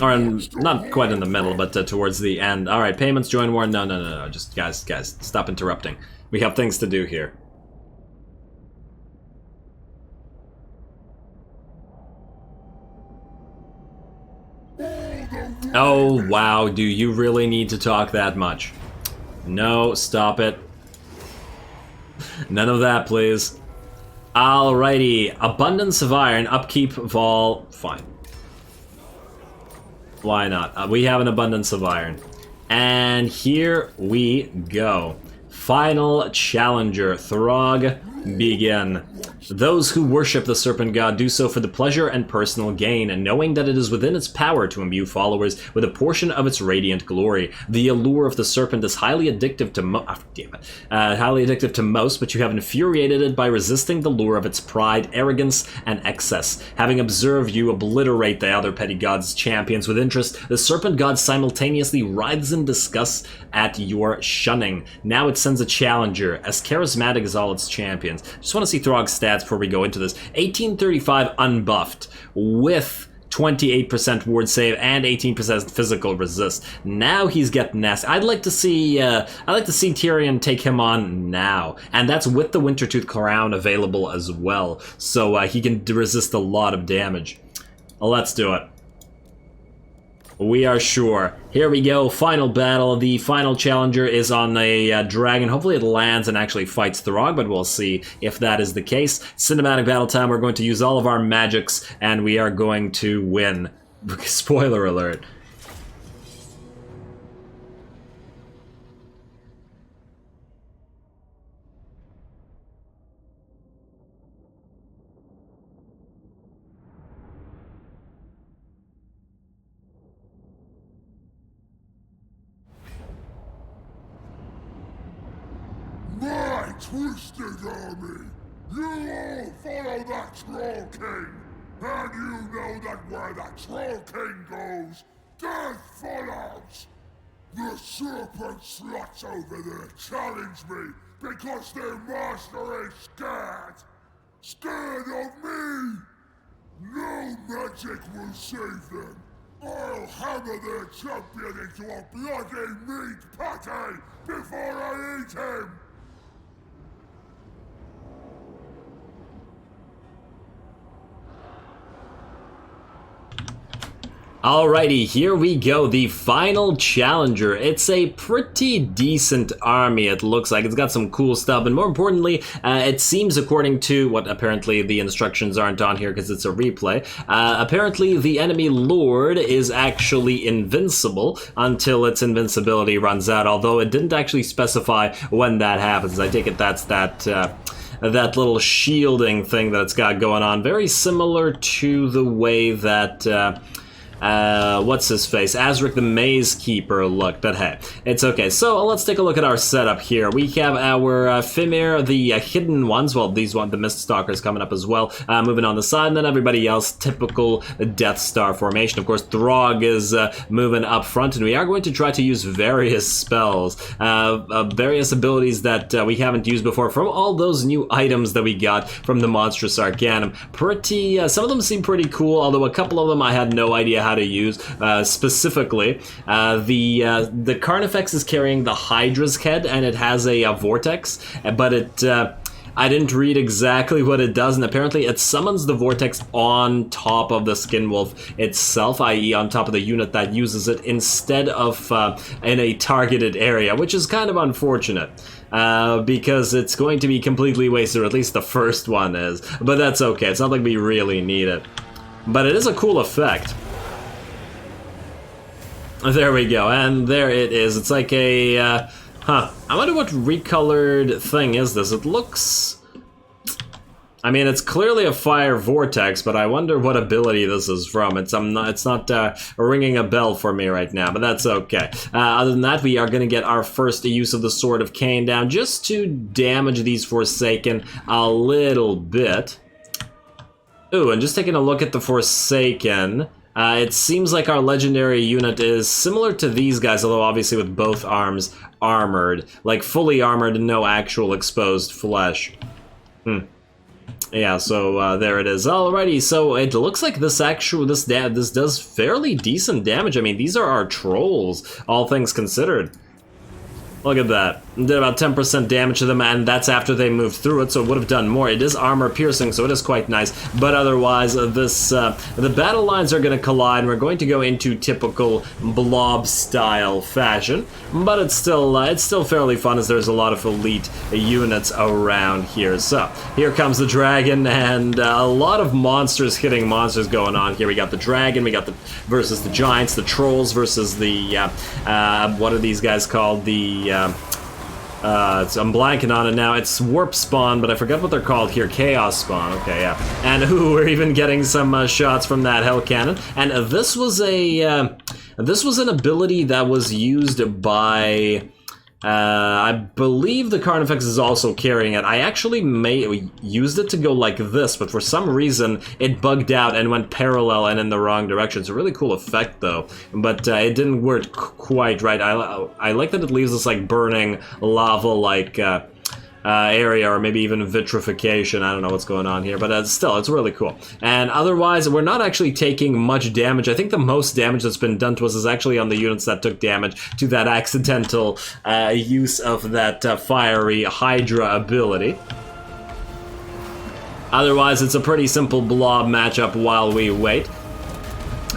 or not quite in the middle, but towards the end. Alright, payments, join war, no, just guys, stop interrupting. We have things to do here. Oh, wow, do you really need to talk that much? No, stop it. None of that, please. Alrighty. Abundance of Iron, Upkeep, Vol. Fine. Why not? We have an Abundance of Iron. And here we go. Final challenger, Throg, begin. Those who worship the serpent god do so for the pleasure and personal gain, and knowing that it is within its power to imbue followers with a portion of its radiant glory. The allure of the serpent is highly addictive to highly addictive to most, but you have infuriated it by resisting the lure of its pride, arrogance, and excess. Having observed you obliterate the other petty gods' champions with interest, the serpent god simultaneously writhes in disgust at your shunning. Now it sends a challenger, as charismatic as all its champions. Just want to see Throg's stats before we go into this. 1835 unbuffed with 28% ward save and 18% physical resist. Now he's getting nasty. I'd like to see Tyrion take him on now, and that's with the Wintertooth crown available as well, so he can resist a lot of damage. Let's do it. We are sure. Here we go, final battle. The final challenger is on a dragon. Hopefully it lands and actually fights Throg, but we'll see if that is the case. Cinematic battle time, we're going to use all of our magics, and we are going to win. Spoiler alert. My twisted army! You all follow that Troll King! And you know that where the Troll King goes, death follows! The serpent sluts over there challenge me because their master is scared! Scared of me! No magic will save them! I'll hammer their champion into a bloody meat patty before I eat him! Alrighty, here we go, the final challenger. It's a pretty decent army, it looks like. It's got some cool stuff, and more importantly, it seems, according to what apparently the instructions aren't on here because it's a replay, apparently the enemy lord is actually invincible until its invincibility runs out, although it didn't actually specify when that happens. I take it that's that little shielding thing that it's got going on, very similar to the way that what's his face? Azric the Maze Keeper look, but hey, it's okay. So let's take a look at our setup here. We have our Fimir, the hidden ones, well, these one, the Mist Stalkers coming up as well, moving on the side, and then everybody else, typical Death Star formation. Of course, Throg is moving up front, and we are going to try to use various spells, various abilities that we haven't used before from all those new items that we got from the Monstrous Arcanum. Pretty, some of them seem pretty cool, although a couple of them I had no idea how to use. Specifically, the Carnifex is carrying the Hydra's head, and it has a vortex, but it I didn't read exactly what it does, and apparently it summons the vortex on top of the Skinwolf itself, i.e. on top of the unit that uses it, instead of in a targeted area, which is kind of unfortunate. Because it's going to be completely wasted, or at least the first one is, but that's okay. It's not like we really need it, but it is a cool effect. There we go, and there it is. It's like a, I wonder what recolored thing is this. It looks, I mean, it's clearly a fire vortex, but I wonder what ability this is from. It's not ringing a bell for me right now, but that's okay. Other than that, we are going to get our first use of the Sword of Cain down, just to damage these Forsaken a little bit. Ooh, and just taking a look at the Forsaken, it seems like our legendary unit is similar to these guys, although obviously with both arms armored. Like fully armored and no actual exposed flesh. Yeah, so there it is. Alrighty, so it looks like this does fairly decent damage. I mean, these are our trolls, all things considered. Look at that. Did about 10% damage to them, and that's after they moved through it, so it would have done more. It is armor piercing, so it is quite nice. But otherwise, the battle lines are going to collide, and we're going to go into typical blob-style fashion. But it's still fairly fun, as there's a lot of elite units around here. So here comes the dragon, and a lot of monsters hitting monsters going on here. We got the dragon, we got the versus the giants, the trolls versus the what are these guys called? The I'm blanking on it now. It's Warp Spawn, but I forgot what they're called here. Chaos Spawn. Okay, yeah. And we're even getting some shots from that Hell Cannon. And this was an ability that was used by... I believe the Carnifex is also carrying it. I actually used it to go like this, but for some reason it bugged out and went parallel and in the wrong direction. It's a really cool effect though, but it didn't work quite right. I like that it leaves this like burning lava like area, or maybe even vitrification. I don't know what's going on here, but still, it's really cool. And otherwise, we're not actually taking much damage. I think the most damage that's been done to us is actually on the units that took damage to that accidental use of that fiery Hydra ability. Otherwise, it's a pretty simple blob matchup while we wait.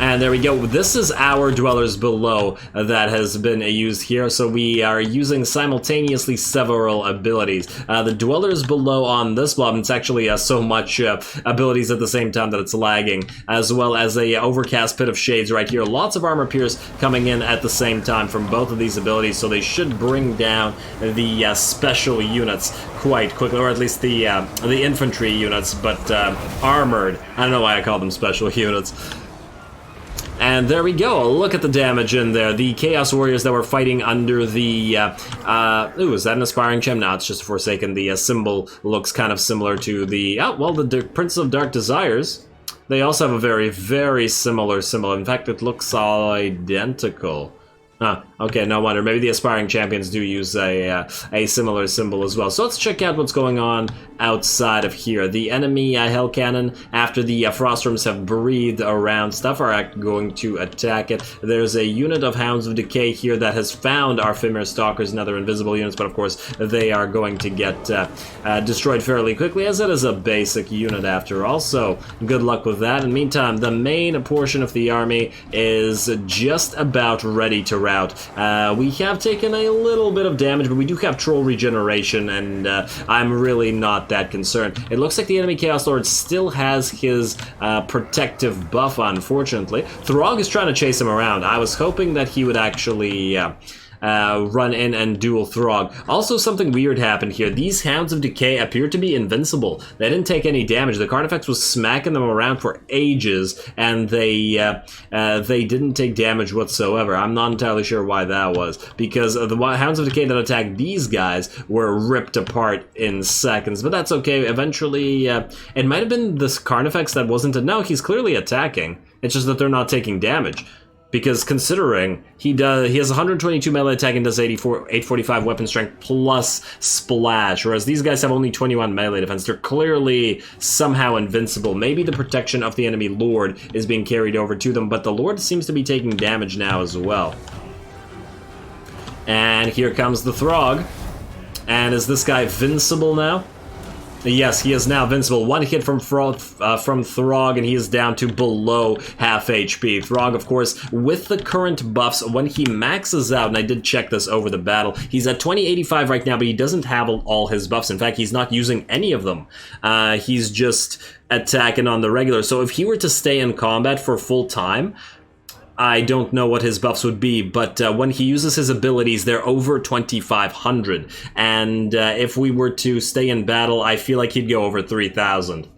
And there we go. This is our Dwellers Below that has been used here. So we are using simultaneously several abilities. The Dwellers Below on this blob, it's actually so much abilities at the same time that it's lagging, as well as a Overcast Pit of Shades right here. Lots of armor pierce coming in at the same time from both of these abilities, so they should bring down the special units quite quickly, or at least the infantry units, but armored. I don't know why I call them special units. And there we go, look at the damage in there. The Chaos Warriors that were fighting under the, ooh, is that an Aspiring Gem? No, it's just Forsaken. The symbol looks kind of similar to the, well, the Prince of Dark Desires. They also have a very, very similar symbol. In fact, it looks all identical. Huh, okay, no wonder. Maybe the Aspiring Champions do use a similar symbol as well. So let's check out what's going on outside of here. The enemy Hell Cannon, after the Frostrums have breathed around stuff, are going to attack it. There's a unit of Hounds of Decay here that has found our Fimir Stalkers and other invisible units, but of course they are going to get destroyed fairly quickly, as it is a basic unit after all. So good luck with that. In the meantime, the main portion of the army is just about ready to rout. We have taken a little bit of damage, but we do have Troll Regeneration, and I'm really not that concerned. It looks like the enemy Chaos Lord still has his protective buff, unfortunately. Throg is trying to chase him around. I was hoping that he would actually run in and duel Throg. Also, something weird happened here. These Hounds of Decay appear to be invincible. They didn't take any damage. The Carnifex was smacking them around for ages, and they didn't take damage whatsoever. I'm not entirely sure why that was, because the Hounds of Decay that attacked these guys were ripped apart in seconds, but that's okay. Eventually, it might have been this Carnifex that wasn't... No, he's clearly attacking. It's just that they're not taking damage. Because considering he has 122 melee attack and does 845 weapon strength plus splash, whereas these guys have only 21 melee defense. They're clearly somehow invincible. Maybe the protection of the enemy Lord is being carried over to them, but the Lord seems to be taking damage now as well. And here comes the Throg. And is this guy vincible now? Yes, he is now invincible. One hit from Throg, and he is down to below half HP. Throg, of course, with the current buffs, when he maxes out, and I did check this over the battle, he's at 2085 right now, but he doesn't have all his buffs. In fact, he's not using any of them. He's just attacking on the regular. So if he were to stay in combat for full time, I don't know what his buffs would be, but when he uses his abilities, they're over 2,500. And if we were to stay in battle, I feel like he'd go over 3,000.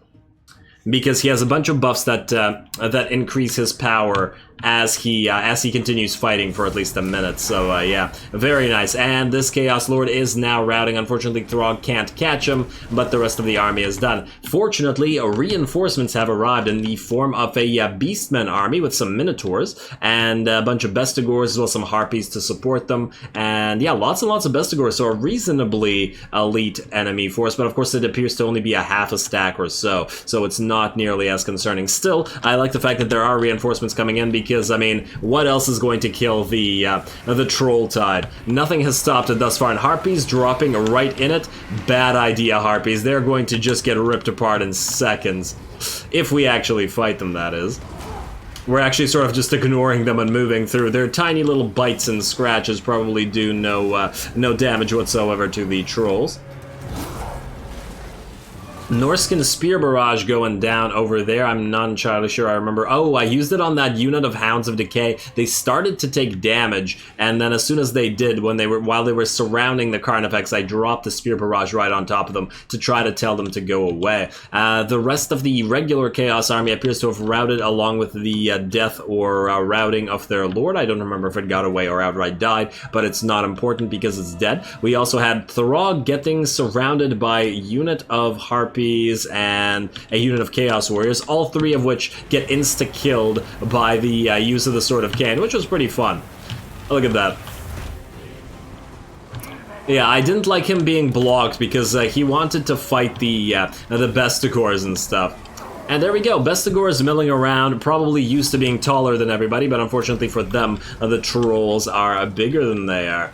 Because he has a bunch of buffs that increase his power as he continues fighting for at least a minute. So yeah, very nice. And this Chaos Lord is now routing. Unfortunately, Throg can't catch him, but the rest of the army is done. Fortunately, reinforcements have arrived in the form of a Beastmen army with some Minotaurs and a bunch of Bestigors, as well as some Harpies to support them. And yeah, lots and lots of Bestigors, so a reasonably elite enemy force, but of course it appears to only be a half a stack or so, so it's not nearly as concerning. Still, I like the fact that there are reinforcements coming in, because, I mean, what else is going to kill the Troll Tide? Nothing has stopped it thus far, and Harpies dropping right in it? Bad idea, Harpies. They're going to just get ripped apart in seconds. If we actually fight them, that is. We're actually sort of just ignoring them and moving through. Their tiny little bites and scratches probably do no damage whatsoever to the Trolls. Norscan Spear Barrage going down over there. I'm not entirely sure I remember. Oh, I used it on that unit of Hounds of Decay. They started to take damage, and then as soon as they did, while they were surrounding the Carnifex, I dropped the Spear Barrage right on top of them to try to tell them to go away. The rest of the regular Chaos Army appears to have routed along with the death or routing of their lord. I don't remember if it got away or outright died, but it's not important because it's dead. We also had Throg getting surrounded by a unit of Harpies and a unit of Chaos Warriors, all three of which get insta-killed by the use of the Sword of Cain, which was pretty fun. Look at that. Yeah, I didn't like him being blocked because he wanted to fight the Bestigors and stuff. And there we go, Bestigor is milling around, probably used to being taller than everybody, but unfortunately for them, the trolls are bigger than they are.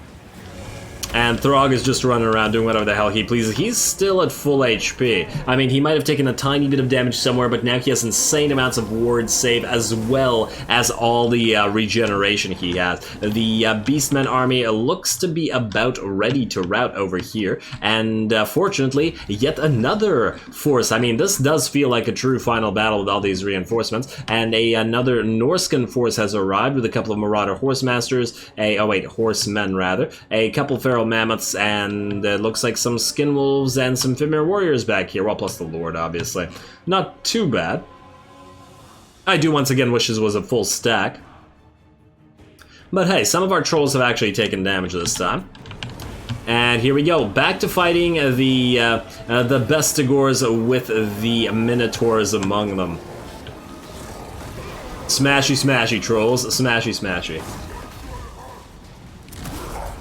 And Throg is just running around doing whatever the hell he pleases. He's still at full HP. I mean, he might have taken a tiny bit of damage somewhere, but now he has insane amounts of ward save as well as all the regeneration he has. The Beastmen army looks to be about ready to rout over here. And fortunately, yet another force. I mean, this does feel like a true final battle with all these reinforcements. And another Norscan force has arrived with a couple of Marauder Horsemasters. Horsemen rather. A couple Feral Mammoths, and it looks like some Skinwolves and some Fimir Warriors back here. Well, plus the Lord, obviously. Not too bad. I do once again wish this was a full stack. But hey, some of our trolls have actually taken damage this time. And here we go, back to fighting the Bestigors with the Minotaurs among them. Smashy, smashy, trolls. Smashy, smashy.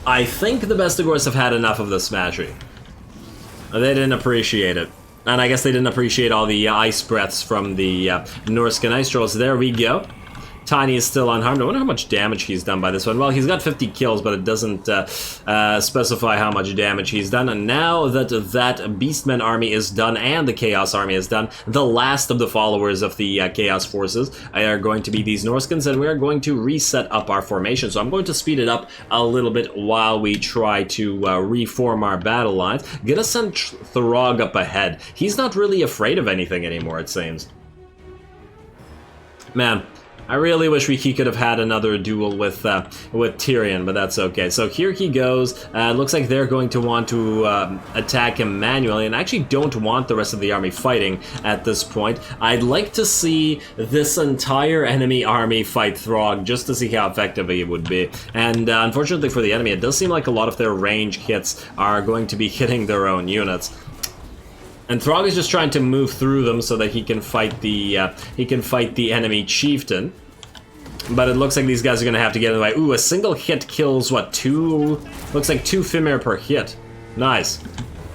I think the Bestigors have had enough of the smashing. They didn't appreciate it. And I guess they didn't appreciate all the ice breaths from the Norscan ice trolls. There we go. Tiny is still unharmed. I wonder how much damage he's done by this one. Well, he's got 50 kills, but it doesn't specify how much damage he's done. And now that that Beastmen army is done and the Chaos army is done, the last of the followers of the Chaos forces are going to be these Norscans, and we're going to reset up our formation. So I'm going to speed it up a little bit while we try to reform our battle lines. Gonna send Throg up ahead. He's not really afraid of anything anymore, it seems. Man, I really wish he could have had another duel with Tyrion, but that's okay. So here he goes. Looks like they're going to want to attack him manually, and I actually don't want the rest of the army fighting at this point. I'd like to see this entire enemy army fight Throg just to see how effective he would be. And unfortunately for the enemy, it does seem like a lot of their range hits are going to be hitting their own units. And Throg is just trying to move through them so that he can fight the enemy chieftain. But it looks like these guys are gonna have to get in the way. Ooh, a single hit kills what, 2? Looks like 2 Fimir per hit. Nice.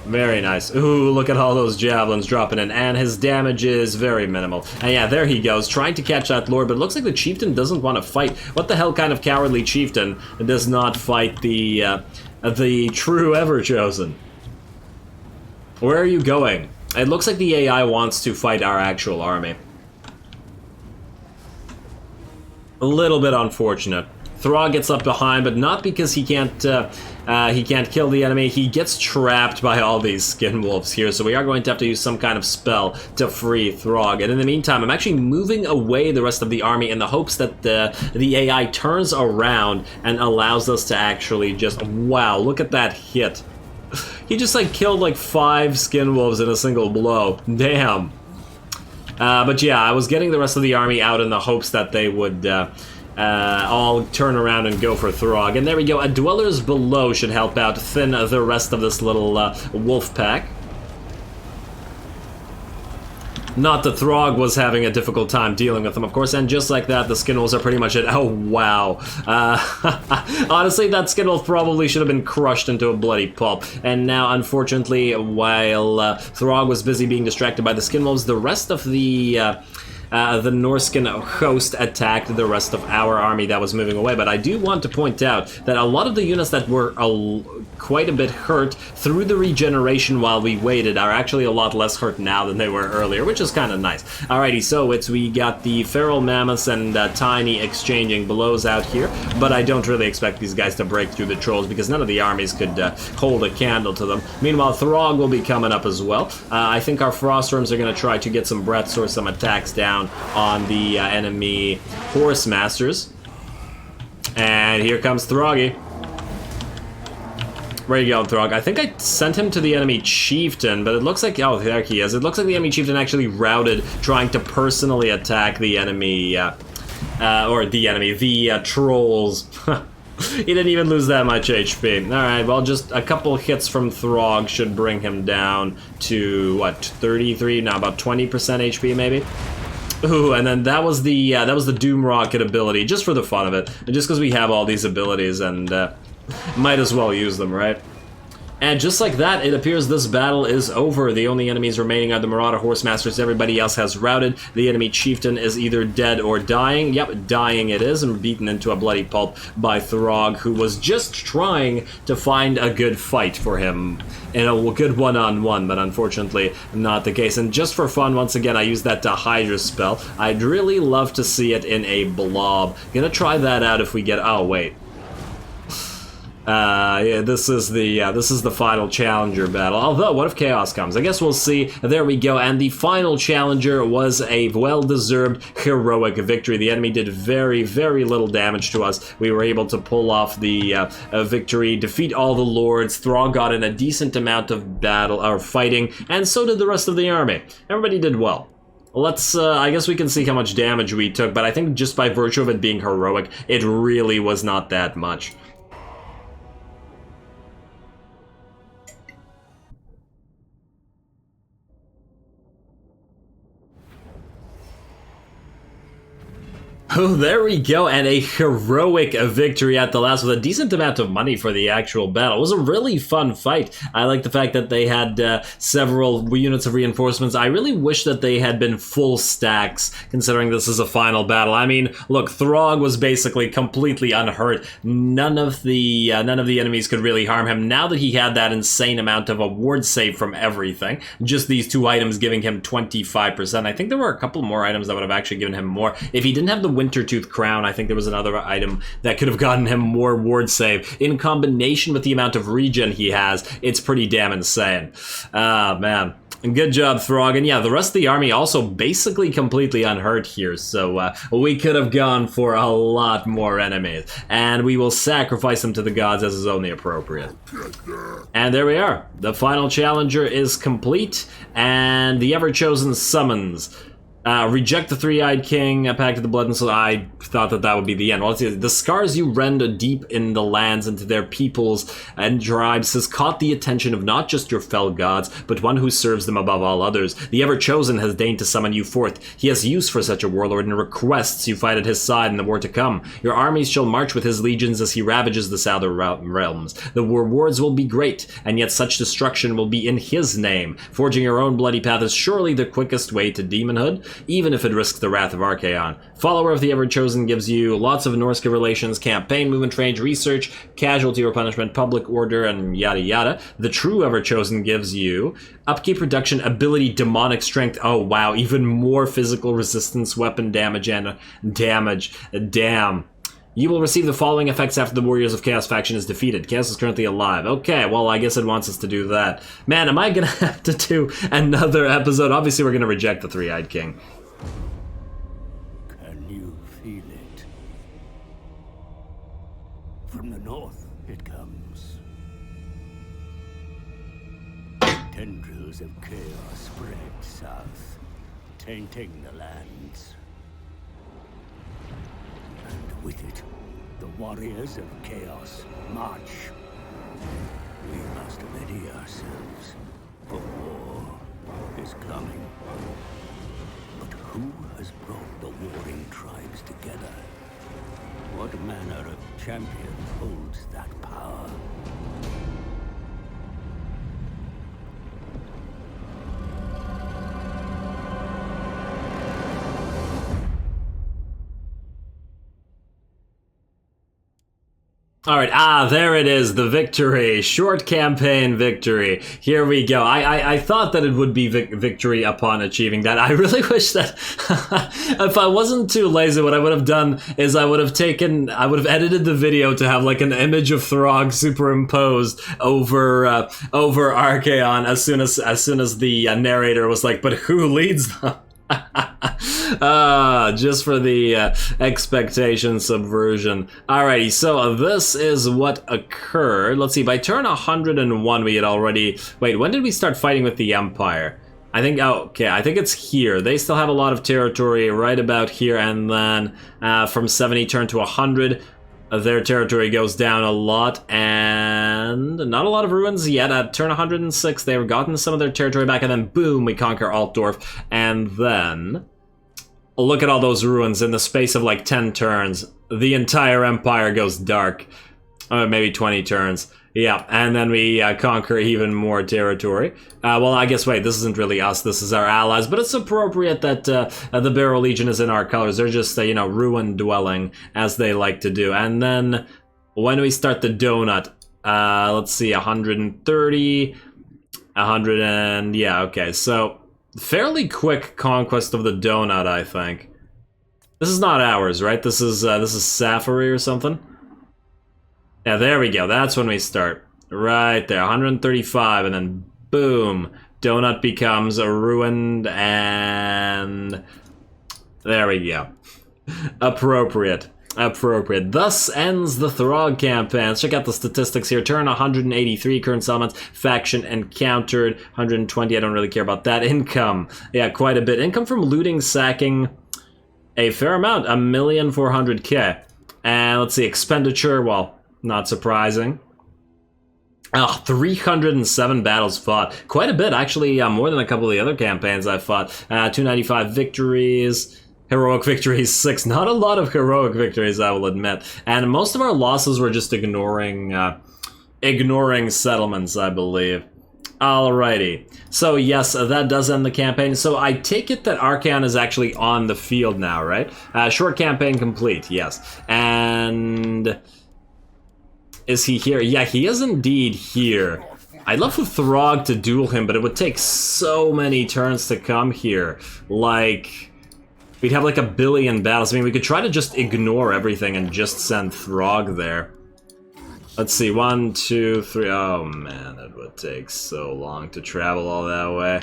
Very nice. Ooh, look at all those javelins dropping in, and his damage is very minimal. And yeah, there he goes, trying to catch that lord, but it looks like the chieftain doesn't want to fight. What the hell kind of cowardly chieftain does not fight the true Everchosen? Where are you going? It looks like the AI wants to fight our actual army. A little bit unfortunate. Throg gets up behind, but not because he can't kill the enemy. He gets trapped by all these Skinwolves here, so we are going to have to use some kind of spell to free Throg. And in the meantime, I'm actually moving away the rest of the army in the hopes that the AI turns around and allows us to actually just... Wow, look at that hit. He just like killed like 5 Skinwolves in a single blow. Damn. But yeah, I was getting the rest of the army out in the hopes that they would all turn around and go for Throg. And there we go. A Dwellers Below should help out thin the rest of this little wolf pack. Not that Throg was having a difficult time dealing with them, of course, and just like that, the Skinwolves are pretty much it. Oh, wow. Honestly, that Skinwolf probably should have been crushed into a bloody pulp. And now, unfortunately, while Throg was busy being distracted by the Skinwolves, the rest of the Norscan host attacked the rest of our army that was moving away. But I do want to point out that a lot of the units that were quite a bit hurt through the regeneration while we waited are actually a lot less hurt now than they were earlier, which is kind of nice. Alrighty, so we got the feral mammoths and Tiny exchanging blows out here, but I don't really expect these guys to break through the trolls because none of the armies could hold a candle to them. Meanwhile, Throg will be coming up as well. I think our Frostworms are going to try to get some breaths or some attacks down on the enemy Horse Masters. And here comes Throggy. Where you going, Throg? I think I sent him to the enemy chieftain, but it looks like... Oh, there he is. It looks like the enemy chieftain actually routed, trying to personally attack the enemy... the trolls. He didn't even lose that much HP. Alright, well, just a couple hits from Throg should bring him down to, what, 33? No, about 20% HP, maybe? Ooh, and then that was the Doom Rocket ability, just for the fun of it. Just because we have all these abilities and might as well use them, right? And just like that, it appears this battle is over. The only enemies remaining are the Marauder Horsemasters. Everybody else has routed. The enemy chieftain is either dead or dying. Yep, dying it is, and beaten into a bloody pulp by Throg, who was just trying to find a good fight for him in a good one-on-one, but unfortunately not the case. And just for fun, once again, I used that Hydra spell. I'd really love to see it in a blob. Gonna try that out if we get... Oh, wait. Yeah, this is the final challenger battle. Although, what if chaos comes? I guess we'll see. There we go. And the final challenger was a well-deserved heroic victory. The enemy did very, very little damage to us. We were able to pull off the victory, defeat all the lords. Throg got in a decent amount of battle or fighting, and so did the rest of the army. Everybody did well. Let's, I guess we can see how much damage we took, but I think just by virtue of it being heroic, it really was not that much. Oh, there we go, and a heroic victory at the last with a decent amount of money for the actual battle. It was a really fun fight. I like the fact that they had several units of reinforcements. I really wish that they had been full stacks, considering this is a final battle. I mean, look, Throg was basically completely unhurt. None of the enemies could really harm him. Now that he had that insane amount of a ward save from everything, just these two items giving him 25%. I think there were a couple more items that would have actually given him more. If he didn't have the Wintertooth crown, I think there was another item that could have gotten him more ward save. In combination with the amount of regen he has, it's pretty damn insane. Ah, man. Good job, Throg. And yeah, the rest of the army also basically completely unhurt here, so we could have gone for a lot more enemies. And we will sacrifice them to the gods as is only appropriate. And there we are. The final challenger is complete, and the EVERCHOSEN summons. Reject the Three-Eyed King, a pact of the blood and soul. I thought that would be the end. Well, let's see. The scars you rend deep in the lands into their peoples and tribes has caught the attention of not just your fell gods, but one who serves them above all others. The Ever-Chosen has deigned to summon you forth. He has use for such a warlord and requests you fight at his side in the war to come. Your armies shall march with his legions as he ravages the southern realms. The rewards will be great, and yet such destruction will be in his name. Forging your own bloody path is surely the quickest way to demonhood, even if it risks the wrath of Archaeon. Follower of the Ever-Chosen gives you lots of Norsca relations, campaign, movement, range, research, casualty or punishment, public order, and yada yada. The true Ever-Chosen gives you upkeep reduction, ability, demonic strength. Oh wow, even more physical resistance, weapon damage, and damage. Damn. You will receive the following effects after the Warriors of Chaos faction is defeated. Chaos is currently alive. Okay, well, I guess it wants us to do that. Man, am I gonna have to do another episode? Obviously, we're gonna reject the Three-Eyed King. Can you feel it? From the north it comes. Tendrils of chaos spread south, tainting the lands. And with it, the warriors of chaos march. We must ready ourselves, for war is coming. But who has brought the warring tribes together? What manner of champion holds that power? Alright, there it is, the victory. Short campaign victory. Here we go. I thought that it would be victory upon achieving that. I really wish that if I wasn't too lazy, what I would have done is I would have edited the video to have like an image of Throg superimposed over Archaeon as soon as the narrator was like, but who leads them? Just for the expectation subversion. Alrighty, so this is what occurred. Let's see, by turn 101 we had already... Wait, when did we start fighting with the Empire? I think, I think it's here. They still have a lot of territory right about here, and then from 70 turn to 100, their territory goes down a lot, and not a lot of ruins yet. At turn 106, they've gotten some of their territory back, and then boom, we conquer Altdorf, and then... Look at all those ruins in the space of like 10 turns. The entire empire goes dark. Maybe 20 turns. Yeah, and then we conquer even more territory. Well, I guess, wait, this isn't really us, this is our allies, but it's appropriate that the Barrow Legion is in our colors. They're just, you know, ruin dwelling, as they like to do. And then, when we start the donut, let's see, 130, 100 and, yeah, okay, so... Fairly quick conquest of the donut, I think. This is not ours, right? This is Safari or something? Yeah, there we go. That's when we start. Right there, 135, and then boom. Donut becomes a ruined, and... There we go. Appropriate. Thus ends the Throg campaign. Let's check out the statistics here. Turn 183, current settlements, faction encountered, 120, I don't really care about that. Income, yeah, quite a bit. Income from looting, sacking, a fair amount, 1,400,000. And let's see, expenditure, well, not surprising. 307 battles fought. Quite a bit, actually, more than a couple of the other campaigns I've fought. 295 victories. Heroic victories, 6. Not a lot of heroic victories, I will admit. And most of our losses were just ignoring settlements, I believe. Alrighty. So yes, that does end the campaign. So I take it that Archaeon is actually on the field now, right? Short campaign complete, yes. And... Is he here? Yeah, he is indeed here. I'd love for Throg to duel him, but it would take so many turns to come here. Like... We'd have like a billion battles. I mean, we could try to just ignore everything and just send Throg there. Let's see, 1, 2, 3. Oh man, it would take so long to travel all that way.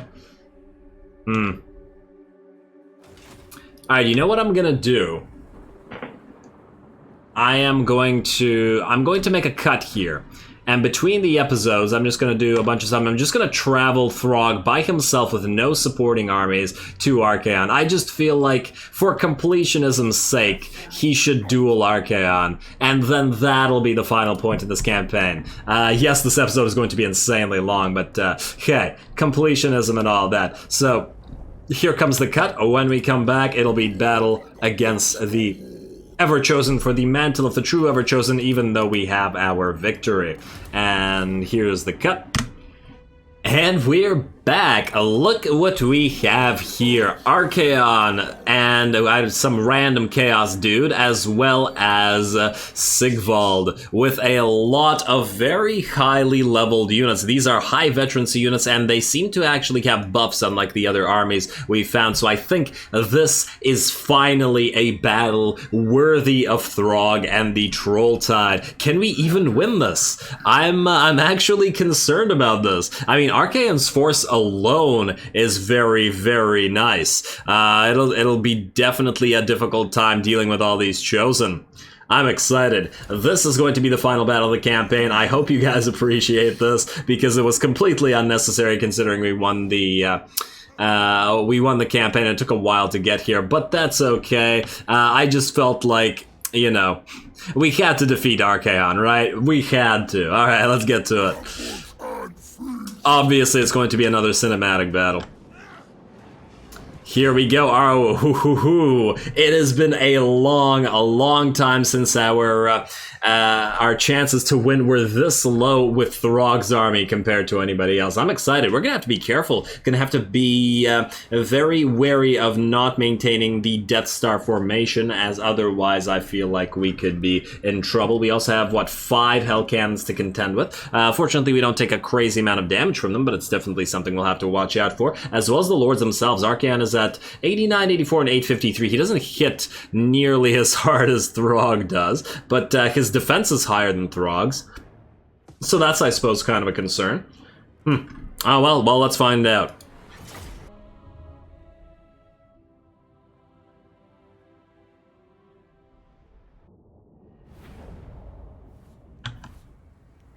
Alright, you know what I'm gonna do? I'm going to make a cut here. And between the episodes, I'm just going to do a bunch of stuff. I'm just going to travel Throg by himself with no supporting armies to Archaeon. I just feel like, for completionism's sake, he should duel Archaeon. And then that'll be the final point of this campaign. Yes, this episode is going to be insanely long, but hey, completionism and all that. So, here comes the cut. When we come back, it'll be battle against the Everchosen for the mantle of the true Everchosen, even though we have our victory. And here's the cut. And we're back. Look what we have here. Archaeon and some random chaos dude, as well as Sigvald, with a lot of very highly leveled units. These are high veterancy units, and they seem to actually have buffs unlike the other armies we found. So I think this is finally a battle worthy of Throg and the Troll Tide. Can we even win this? I'm actually concerned about this. I mean, Archaeon's force alone is very, very nice. It'll be definitely a difficult time dealing with all these Chosen. I'm excited. This is going to be the final battle of the campaign. I hope you guys appreciate this, because it was completely unnecessary considering we won the campaign. It took a while to get here, but that's okay. I just felt like, you know, we had to defeat Archaeon, right? We had to. Alright, let's get to it. Obviously, it's going to be another cinematic battle. Here we go. Oh, it has been a long time since our chances to win were this low with Throgg's army compared to anybody else. I'm excited. We're gonna have to be careful. Gonna have to be very wary of not maintaining the Death Star formation, as otherwise I feel like we could be in trouble. We also have, what, 5 Hell Cannons to contend with. Fortunately, we don't take a crazy amount of damage from them, but it's definitely something we'll have to watch out for, as well as the Lords themselves. Archaeon is at 89, 84, and 853. He doesn't hit nearly as hard as Throg does, but his defense is higher than Throg's. So that's, I suppose, kind of a concern. Oh, well, let's find out.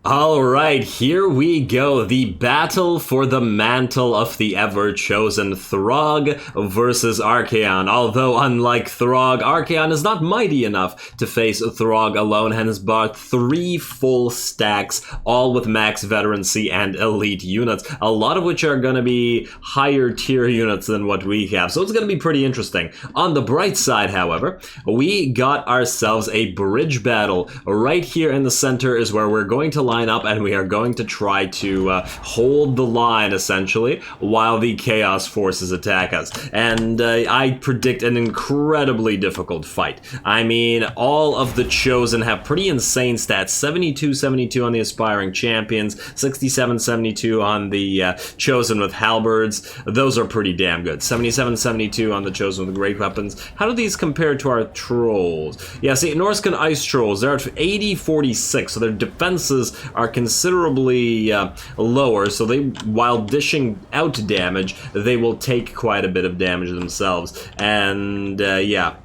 Alright, here we go. The battle for the mantle of the ever-chosen Throg versus Archaeon. Although, unlike Throg, Archaeon is not mighty enough to face Throg alone and has bought 3 full stacks, all with max veterancy and elite units, a lot of which are going to be higher tier units than what we have. So it's going to be pretty interesting. On the bright side, however, we got ourselves a bridge battle. Right here in the center is where we're going to line up, and we are going to try to hold the line, essentially, while the Chaos Forces attack us. And I predict an incredibly difficult fight. I mean, all of the Chosen have pretty insane stats. 72-72 on the Aspiring Champions, 67-72 on the Chosen with Halberds. Those are pretty damn good. 77-72 on the Chosen with Great Weapons. How do these compare to our Trolls? Yeah, see, Norsca Ice Trolls, they're at 80-46, so their defenses are considerably lower, so they, while dishing out damage, they will take quite a bit of damage themselves. And yeah,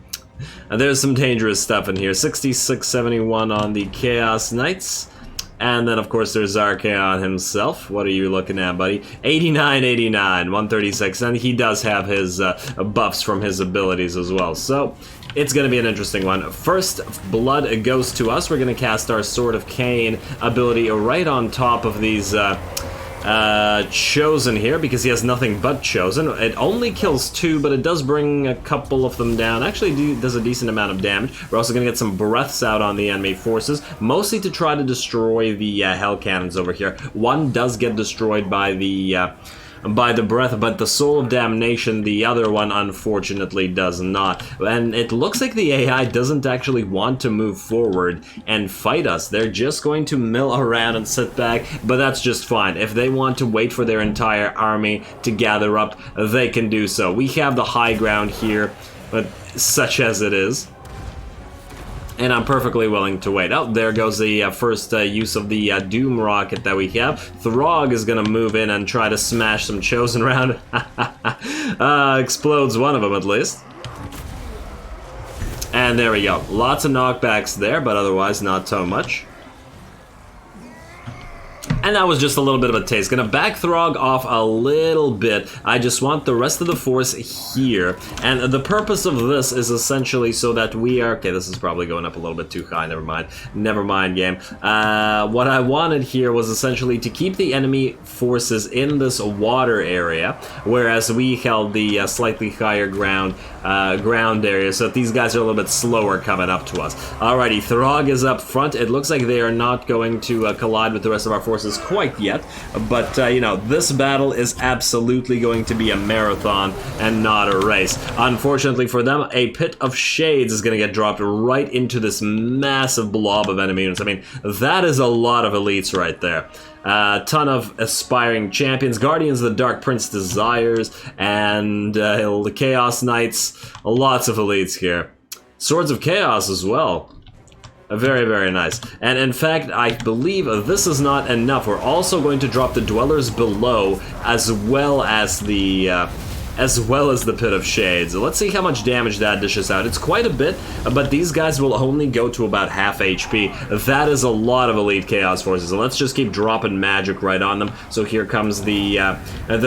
there's some dangerous stuff in here. 66-71 on the Chaos Knights. And then, of course, there's Archaeon himself. What are you looking at, buddy? 89-89, 136, and he does have his buffs from his abilities as well. So it's going to be an interesting one. First blood goes to us. We're going to cast our Sword of Cain ability right on top of these Chosen here, because he has nothing but Chosen. It only kills 2, but it does bring a couple of them down. Actually, does a decent amount of damage. We're also going to get some breaths out on the enemy forces, mostly to try to destroy the Hell Cannons over here. One does get destroyed by the breath, but the Soul of Damnation, the other one, unfortunately does not. And it looks like the AI doesn't actually want to move forward and fight us. They're just going to mill around and sit back, but that's just fine. If they want to wait for their entire army to gather up, they can do so. We have the high ground here, but such as it is. And I'm perfectly willing to wait. Oh, there goes the first use of the Doom Rocket that we have. Throg is going to move in and try to smash some Chosen around. Explodes one of them, at least. And there we go. Lots of knockbacks there, but otherwise not so much. And that was just a little bit of a taste. Gonna back Throg off a little bit. I just want the rest of the force here. And the purpose of this is essentially so that we are... Okay, this is probably going up a little bit too high. Never mind. Never mind, game. What I wanted here was essentially to keep the enemy forces in this water area, whereas we held the slightly higher ground area, so that these guys are a little bit slower coming up to us. Alrighty, Throg is up front. It looks like they are not going to collide with the rest of our forces quite yet, but you know, this battle is absolutely going to be a marathon and not a race. Unfortunately for them, a Pit of Shades is going to get dropped right into this massive blob of enemy units. I mean, that is a lot of elites right there. A ton of Aspiring Champions, Guardians of the Dark Prince Desires, and the Chaos Knights. Lots of elites here. Swords of Chaos as well. Very, very nice. And in fact, I believe this is not enough. We're also going to drop the Dwellers Below, as well as the Pit of Shades. Let's see how much damage that dishes out. It's quite a bit, but these guys will only go to about half HP. That is a lot of elite Chaos Forces. So let's just keep dropping magic right on them. So here comes the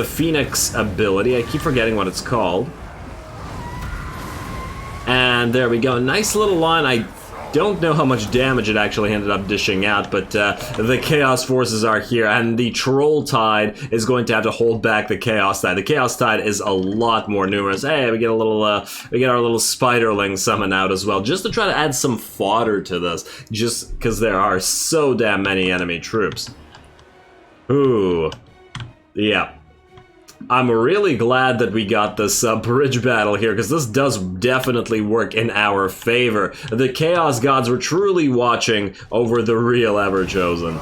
Phoenix ability. I keep forgetting what it's called. And there we go. Nice little line. don't know how much damage it actually ended up dishing out, but the Chaos Forces are here, and the Troll Tide is going to have to hold back the Chaos Tide. The Chaos Tide is a lot more numerous. Hey, we get a little, we get our little Spiderling summon out as well, just to try to add some fodder to this, just because there are so damn many enemy troops. Ooh. Yeah. I'm really glad that we got this bridge battle here, because this does definitely work in our favor. The Chaos Gods were truly watching over the real Everchosen.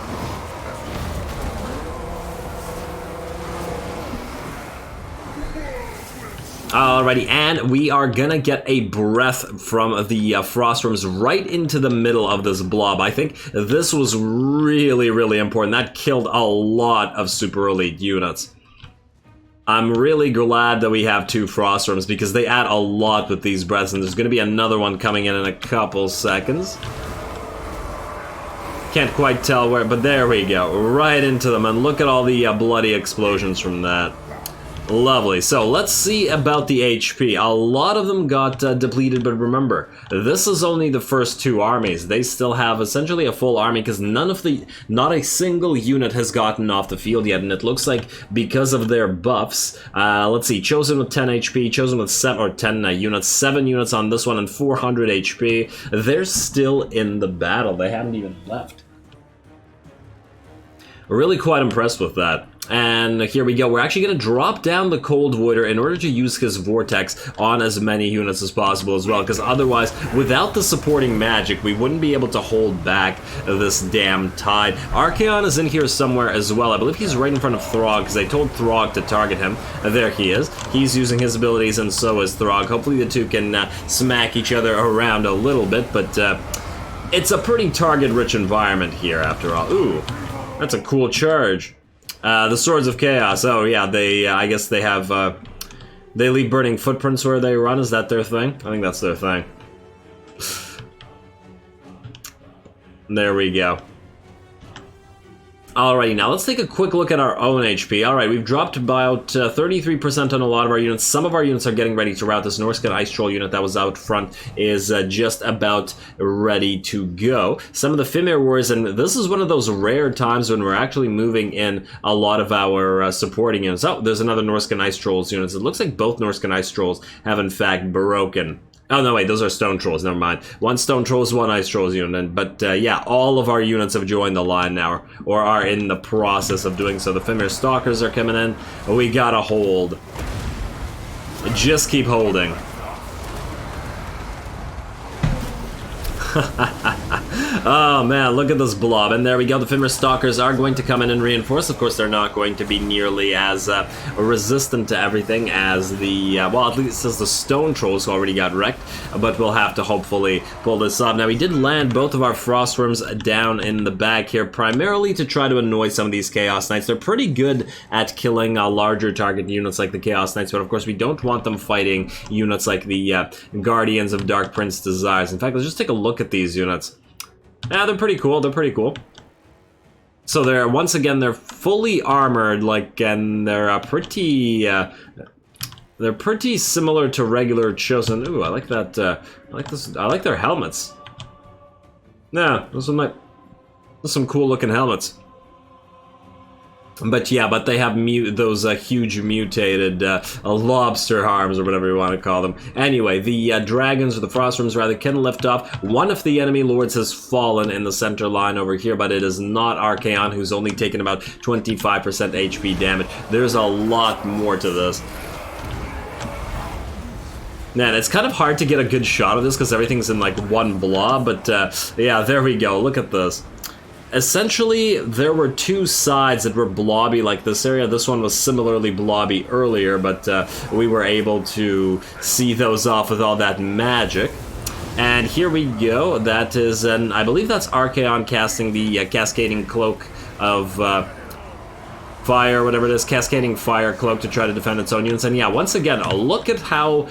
Alrighty, and we are gonna get a breath from the Frostworms right into the middle of this blob. I think this was really, really important. That killed a lot of super elite units. I'm really glad that we have 2 Frostworms because they add a lot with these breaths, and there's going to be another one coming in a couple seconds. Can't quite tell where, but there we go, right into them, and look at all the bloody explosions from that. Lovely. So let's see about the HP. A lot of them got depleted, but remember, this is only the first 2 armies. They still have essentially a full army because not a single unit has gotten off the field yet, and it looks like because of their buffs, let's see, Chosen with 10 HP, Chosen with 7 or 10 units, 7 units on this one and 400 HP. They're still in the battle. They haven't even left. Really quite impressed with that. And here we go. We're actually going to drop down the Cold Voider in order to use his Vortex on as many units as possible as well, because otherwise, without the supporting magic, we wouldn't be able to hold back this damn tide. Archaeon is in here somewhere as well. I believe he's right in front of Throg, because they told Throg to target him. There he is. He's using his abilities, and so is Throg. Hopefully the two can smack each other around a little bit, but it's a pretty target-rich environment here, after all. Ooh, that's a cool charge. The Swords of Chaos. Oh yeah, they. I guess they have. They leave burning footprints where they run. Is that their thing? I think that's their thing. There we go. Alrighty, now let's take a quick look at our own HP. Alright, we've dropped about 33% on a lot of our units. Some of our units are getting ready to rout. This Norsca Ice Troll unit that was out front is just about ready to go. Some of the Fimir Warriors, and this is one of those rare times when we're actually moving in a lot of our supporting units. Oh, there's another Norsca Ice Trolls units. It looks like both Norsca Ice Trolls have in fact broken. Oh, no, wait, those are Stone Trolls, never mind. One Stone Trolls, one Ice Trolls unit, but yeah, all of our units have joined the line now, or are in the process of doing so. The Fimir Stalkers are coming in. We gotta hold. Just keep holding. Oh man, look at this blob, and there we go. The Fimir Stalkers are going to come in and reinforce. Of course, they're not going to be nearly as resistant to everything as the, well, at least as the Stone Trolls who already got wrecked, but we'll have to hopefully pull this off. Now, we did land both of our Frostworms down in the back here, primarily to try to annoy some of these Chaos Knights. They're pretty good at killing larger target units like the Chaos Knights, but of course, we don't want them fighting units like the Guardians of Dark Prince Desires. In fact, let's just take a look at these units. Yeah, they're pretty cool. They're pretty cool. So they're, once again, they're fully armored, like, and they're pretty similar to regular Chosen. Ooh, I like that. I like this. I like their helmets. Yeah, those are some cool looking helmets. But yeah, but they have those huge mutated lobster arms, or whatever you want to call them. Anyway, the dragons, or the Frostworms rather, can lift off. One of the enemy lords has fallen in the center line over here, but it is not Archaeon, who's only taken about 25% HP damage. There's a lot more to this. Man, it's kind of hard to get a good shot of this because everything's in like one blob, but yeah, there we go. Look at this. Essentially, there were two sides that were blobby like this area. This one was similarly blobby earlier, but we were able to see those off with all that magic. And here we go. That is, I believe that's Archaeon casting the Cascading Cloak of Fire, whatever it is, Cascading Fire Cloak to try to defend its own units. And yeah, once again, look at how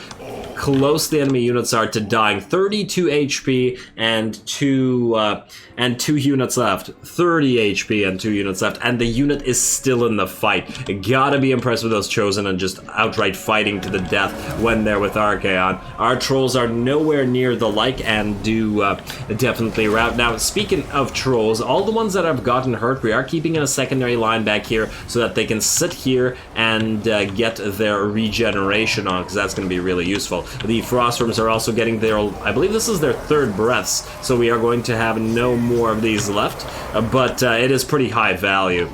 close the enemy units are to dying. 32 HP and two units left. 30 HP and 2 units left, and the unit is still in the fight. Gotta be impressed with those Chosen and just outright fighting to the death when they're with Archaeon. Our trolls are nowhere near the like and do definitely rout. Now, speaking of trolls, all the ones that have gotten hurt, we are keeping in a secondary line back here so that they can sit here and get their regeneration on, because that's going to be really useful. The Frostworms are also getting their, I believe this is their 3rd breaths, so we are going to have no more of these left, but it is pretty high value.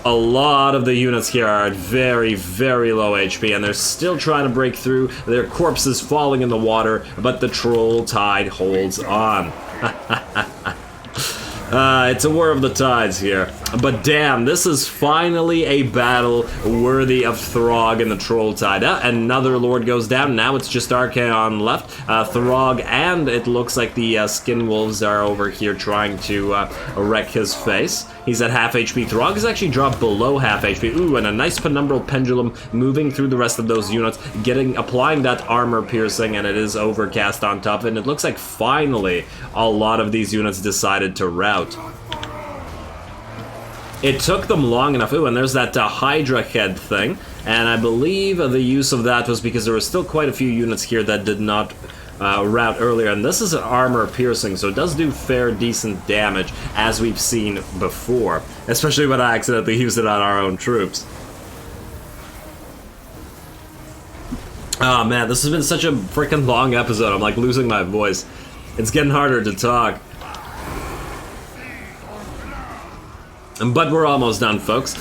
A lot of the units here are at very, very low HP, and they're still trying to break through. Their corpses falling in the water, but the troll tide holds on. It's a war of the tides here. But damn, this is finally a battle worthy of Throg and the Troll Tide. Another Lord goes down. Now it's just Archaeon left. Throg, and it looks like the Skin Wolves are over here trying to wreck his face. He's at half HP. Throg has actually dropped below half HP. Ooh, and a nice penumbral pendulum moving through the rest of those units, applying that armor piercing, and it is overcast on top. And it looks like finally a lot of these units decided to rout. It took them long enough. Ooh, and there's that Hydra head thing, and I believe the use of that was because there were still quite a few units here that did not rout earlier, and this is an armor piercing, so it does do fair, decent damage, as we've seen before, especially when I accidentally used it on our own troops. Oh man, this has been such a freaking long episode. I'm like losing my voice. It's getting harder to talk. But we're almost done, folks.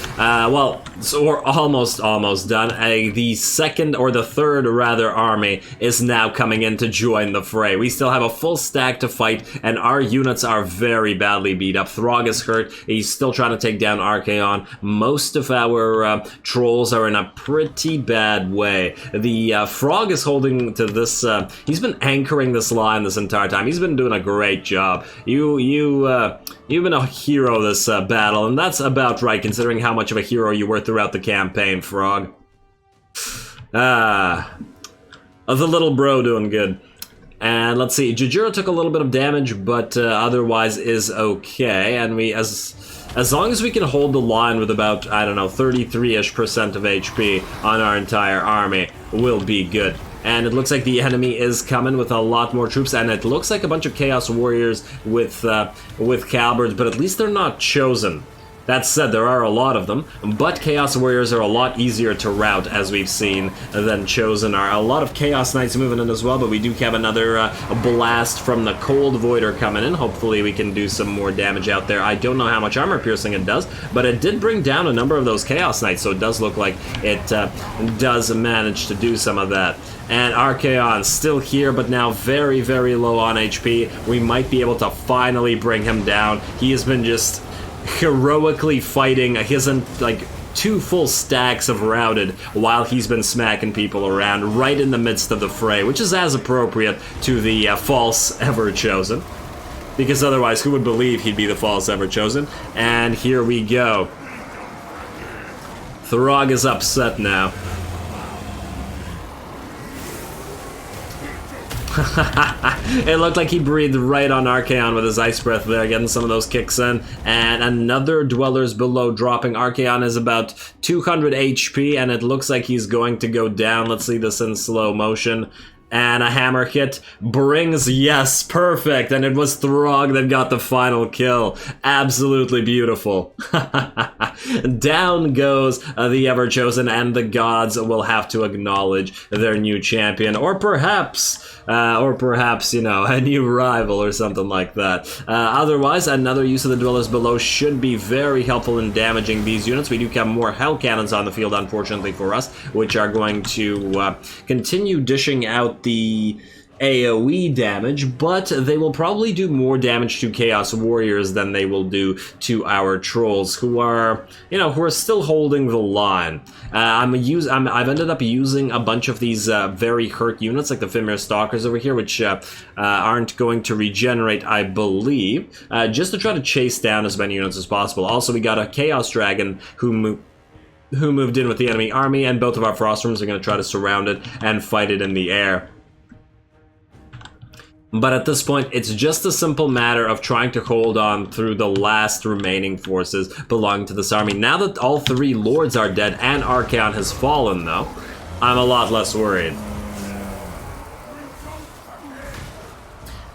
So we're almost done. The second, or the third, rather, army is now coming in to join the fray. We still have a full stack to fight, and our units are very badly beat up. Throg is hurt. He's still trying to take down Archaeon. Most of our trolls are in a pretty bad way. The Frog is holding to this. He's been anchoring this line this entire time. He's been doing a great job. You've been a hero this battle, and that's about right, considering how much of a hero you were throughout the campaign, Frog. The little bro doing good. And let's see, Jujuro took a little bit of damage, but otherwise is okay. And we, as long as we can hold the line with about, I don't know, 33-ish% of HP on our entire army, we'll be good. And it looks like the enemy is coming with a lot more troops, and it looks like a bunch of Chaos Warriors with Halberds, but at least they're not chosen. That said, there are a lot of them, but Chaos Warriors are a lot easier to rout, as we've seen, than Chosen are. A lot of Chaos Knights moving in as well, but we do have another blast from the Cold Voider coming in. Hopefully we can do some more damage out there. I don't know how much armor piercing it does, but it did bring down a number of those Chaos Knights, so it does look like it does manage to do some of that. And Archaeon still here, but now very, very low on HP. We might be able to finally bring him down. He has been just heroically fighting. He hasn't, like, 2 full stacks of routed while he's been smacking people around right in the midst of the fray, which is as appropriate to the false Everchosen, because otherwise who would believe he'd be the false Everchosen? And here we go. Throg is upset now. It looked like he breathed right on Archaeon with his ice breath there, getting some of those kicks in. And another Dwellers Below dropping. Archaeon is about 200 HP, and it looks like he's going to go down. Let's see this in slow motion. And a hammer hit brings, yes, perfect. And it was Throg that got the final kill. Absolutely beautiful. Down goes the Everchosen, and the gods will have to acknowledge their new champion. Or perhaps, you know, a new rival or something like that. Otherwise, another use of the Dwellers Below should be very helpful in damaging these units. We do have more Hell Cannons on the field, unfortunately for us, which are going to continue dishing out the AoE damage, but they will probably do more damage to Chaos Warriors than they will do to our trolls, who are, you know, who are still holding the line. I've ended up using a bunch of these very hurt units, like the Fimir Stalkers over here, which aren't going to regenerate, I believe, just to try to chase down as many units as possible. Also, we got a Chaos Dragon who who moved in with the enemy army, and both of our Frostrooms are going to try to surround it and fight it in the air. But at this point, it's just a simple matter of trying to hold on through the last remaining forces belonging to this army. Now that all 3 lords are dead and Archaeon has fallen, though, I'm a lot less worried.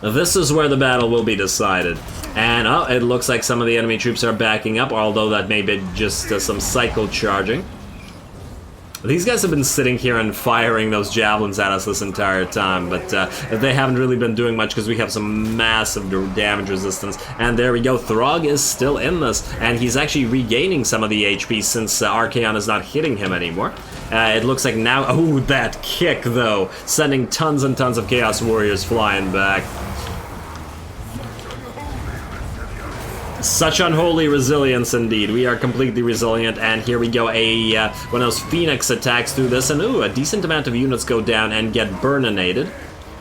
This is where the battle will be decided. And it looks like some of the enemy troops are backing up, although that may be just some cycle charging. These guys have been sitting here and firing those javelins at us this entire time, but they haven't really been doing much because we have some massive damage resistance. And there we go, Throg is still in this, and he's actually regaining some of the HP since Archaeon is not hitting him anymore. It looks like now, oh, that kick though, sending tons and tons of Chaos Warriors flying back. Such unholy resilience indeed. We are completely resilient, and here we go, one of those Phoenix attacks through this, and ooh, a decent amount of units go down and get burninated.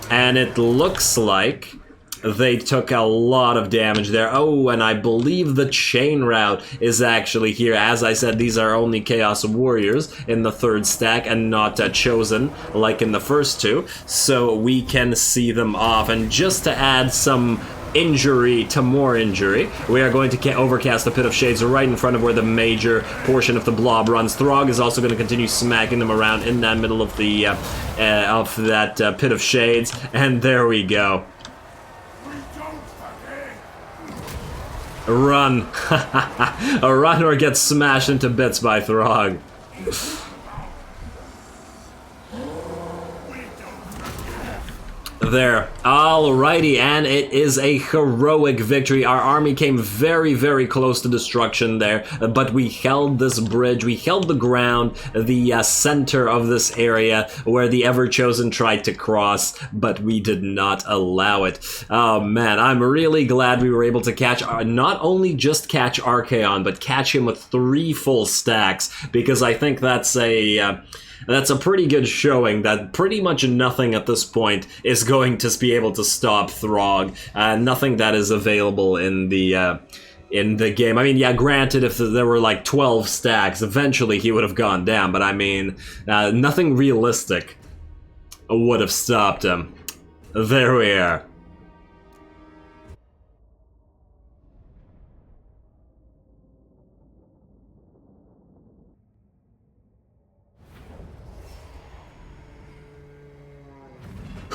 And it looks like they took a lot of damage there. Oh, and I believe the chain route is actually here. As I said, these are only Chaos Warriors in the 3rd stack and not chosen like in the first 2, so we can see them off. And just to add some injury to more injury, we are going to overcast the Pit of Shades right in front of where the major portion of the blob runs. Throg is also going to continue smacking them around in that middle of the Pit of Shades, and there we go. Run. Run or get smashed into bits by Throg. There. Alrighty, and it is a heroic victory. Our army came very, very close to destruction there, but we held this bridge, we held the ground, the center of this area where the EVERCHOSEN tried to cross, but we did not allow it. Oh man, I'm really glad we were able to catch, not only just catch Archaeon, but catch him with 3 full stacks, because I think that's a pretty good showing that pretty much nothing at this point is going to be able to stop Throg. Nothing that is available in the game. I mean, yeah, granted, if there were like 12 stacks, eventually he would have gone down, but I mean, nothing realistic would have stopped him. There we are.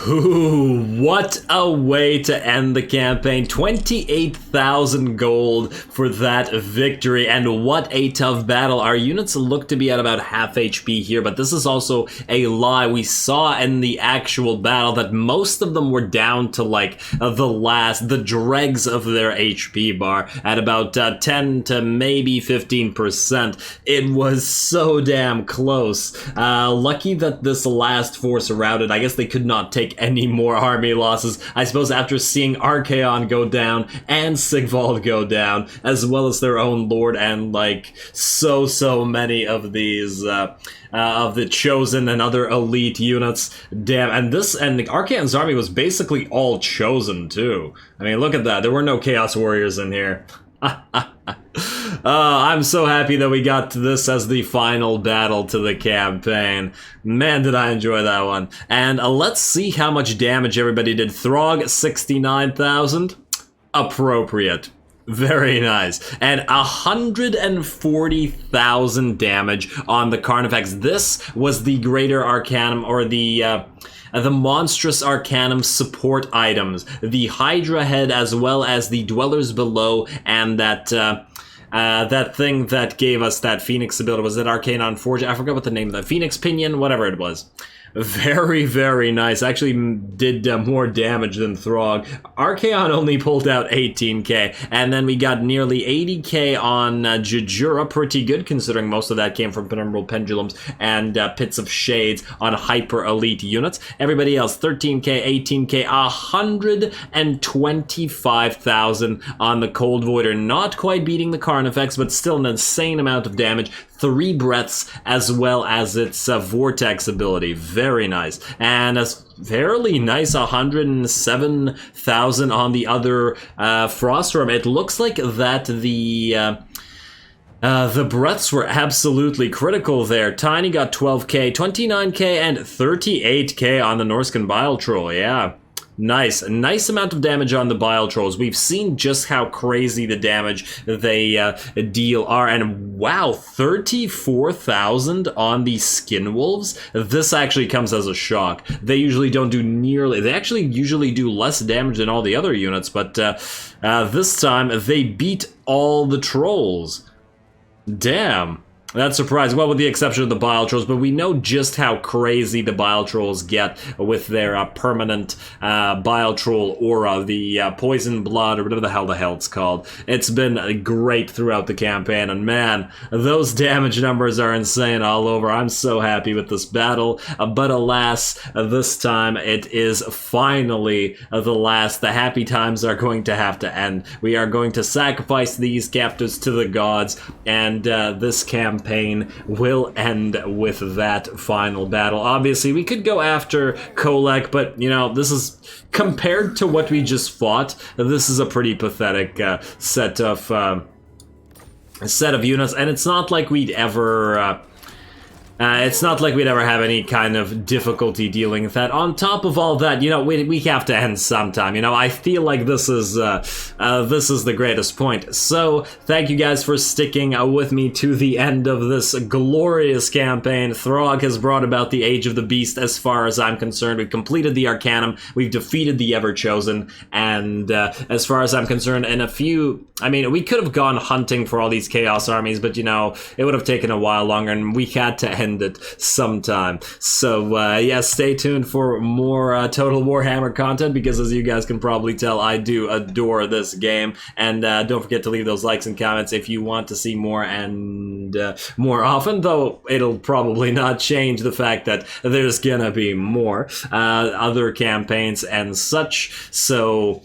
Ooh, what a way to end the campaign. 28,000 gold for that victory, and what a tough battle. Our units look to be at about half HP here, but this is also a lie. We saw in the actual battle that most of them were down to like the dregs of their HP bar at about 10 to maybe 15%. It was so damn close. Lucky that this last force routed. I guess they could not take any more army losses. I suppose after seeing Archaeon go down and Sigvald go down, as well as their own lord, and like so many of these of the chosen and other elite units. Damn, and Archaeon's army was basically all chosen too. I mean, look at that. There were no Chaos Warriors in here. I'm so happy that we got to this as the final battle to the campaign. Man, did I enjoy that one. And let's see how much damage everybody did. Throg, 69,000. Appropriate. Very nice. And 140,000 damage on the Carnifex. This was the Greater Arcanum, or the Monstrous Arcanum support items. The Hydra Head, as well as the Dwellers Below, and that thing that gave us that Phoenix ability. Was it Archaeon Forge? I forgot what the name of that. Phoenix Pinion, whatever it was. Very, very nice. Actually did more damage than Throg. Archaeon only pulled out 18k, and then we got nearly 80k on Jejura. Pretty good, considering most of that came from Penumbral Pendulums and Pits of Shades on hyper elite units. Everybody else, 13k, 18k, 125,000 on the Cold Voider. Not quite beating the Carnifex, but still an insane amount of damage. 3 breaths, as well as its Vortex ability. Very nice. And a fairly nice 107,000 on the other Frostworm. It looks like that the The breaths were absolutely critical there. Tiny got 12k, 29k, and 38k on the Norscan Bile Troll, yeah. Nice. A nice amount of damage on the Bile Trolls. We've seen just how crazy the damage they deal are. And wow, 34,000 on the Skin Wolves? This actually comes as a shock. They usually don't do nearly... They actually usually do less damage than all the other units, but this time they beat all the Trolls. Damn. That's surprising. Well, with the exception of the Bile Trolls, but we know just how crazy the Bile Trolls get with their permanent Bile Troll aura, the Poison Blood, or whatever the hell it's called. It's been great throughout the campaign, and man, those damage numbers are insane all over. I'm so happy with this battle, but alas, this time it is finally the last. The happy times are going to have to end. We are going to sacrifice these captives to the gods, and this campaign will end with that final battle. Obviously, we could go after Kolek, but, you know, this is, compared to what we just fought, this is a pretty pathetic set of units, and it's not like we'd ever... it's not like we'd ever have any kind of difficulty dealing with that. On top of all that, you know, we have to end sometime. You know, I feel like this is the greatest point. So, thank you guys for sticking with me to the end of this glorious campaign. Throg has brought about the Age of the Beast as far as I'm concerned. We've completed the Arcanum, we've defeated the EVERCHOSEN, and as far as I'm concerned, in a few... I mean, we could have gone hunting for all these Chaos armies, but, you know, it would have taken a while longer, and we had to end it sometime. So, yeah, stay tuned for more Total Warhammer content, because as you guys can probably tell, I do adore this game. And don't forget to leave those likes and comments if you want to see more and more often, though it'll probably not change the fact that there's gonna be more other campaigns and such. So,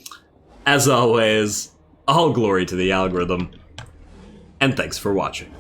as always, all glory to the algorithm, and thanks for watching.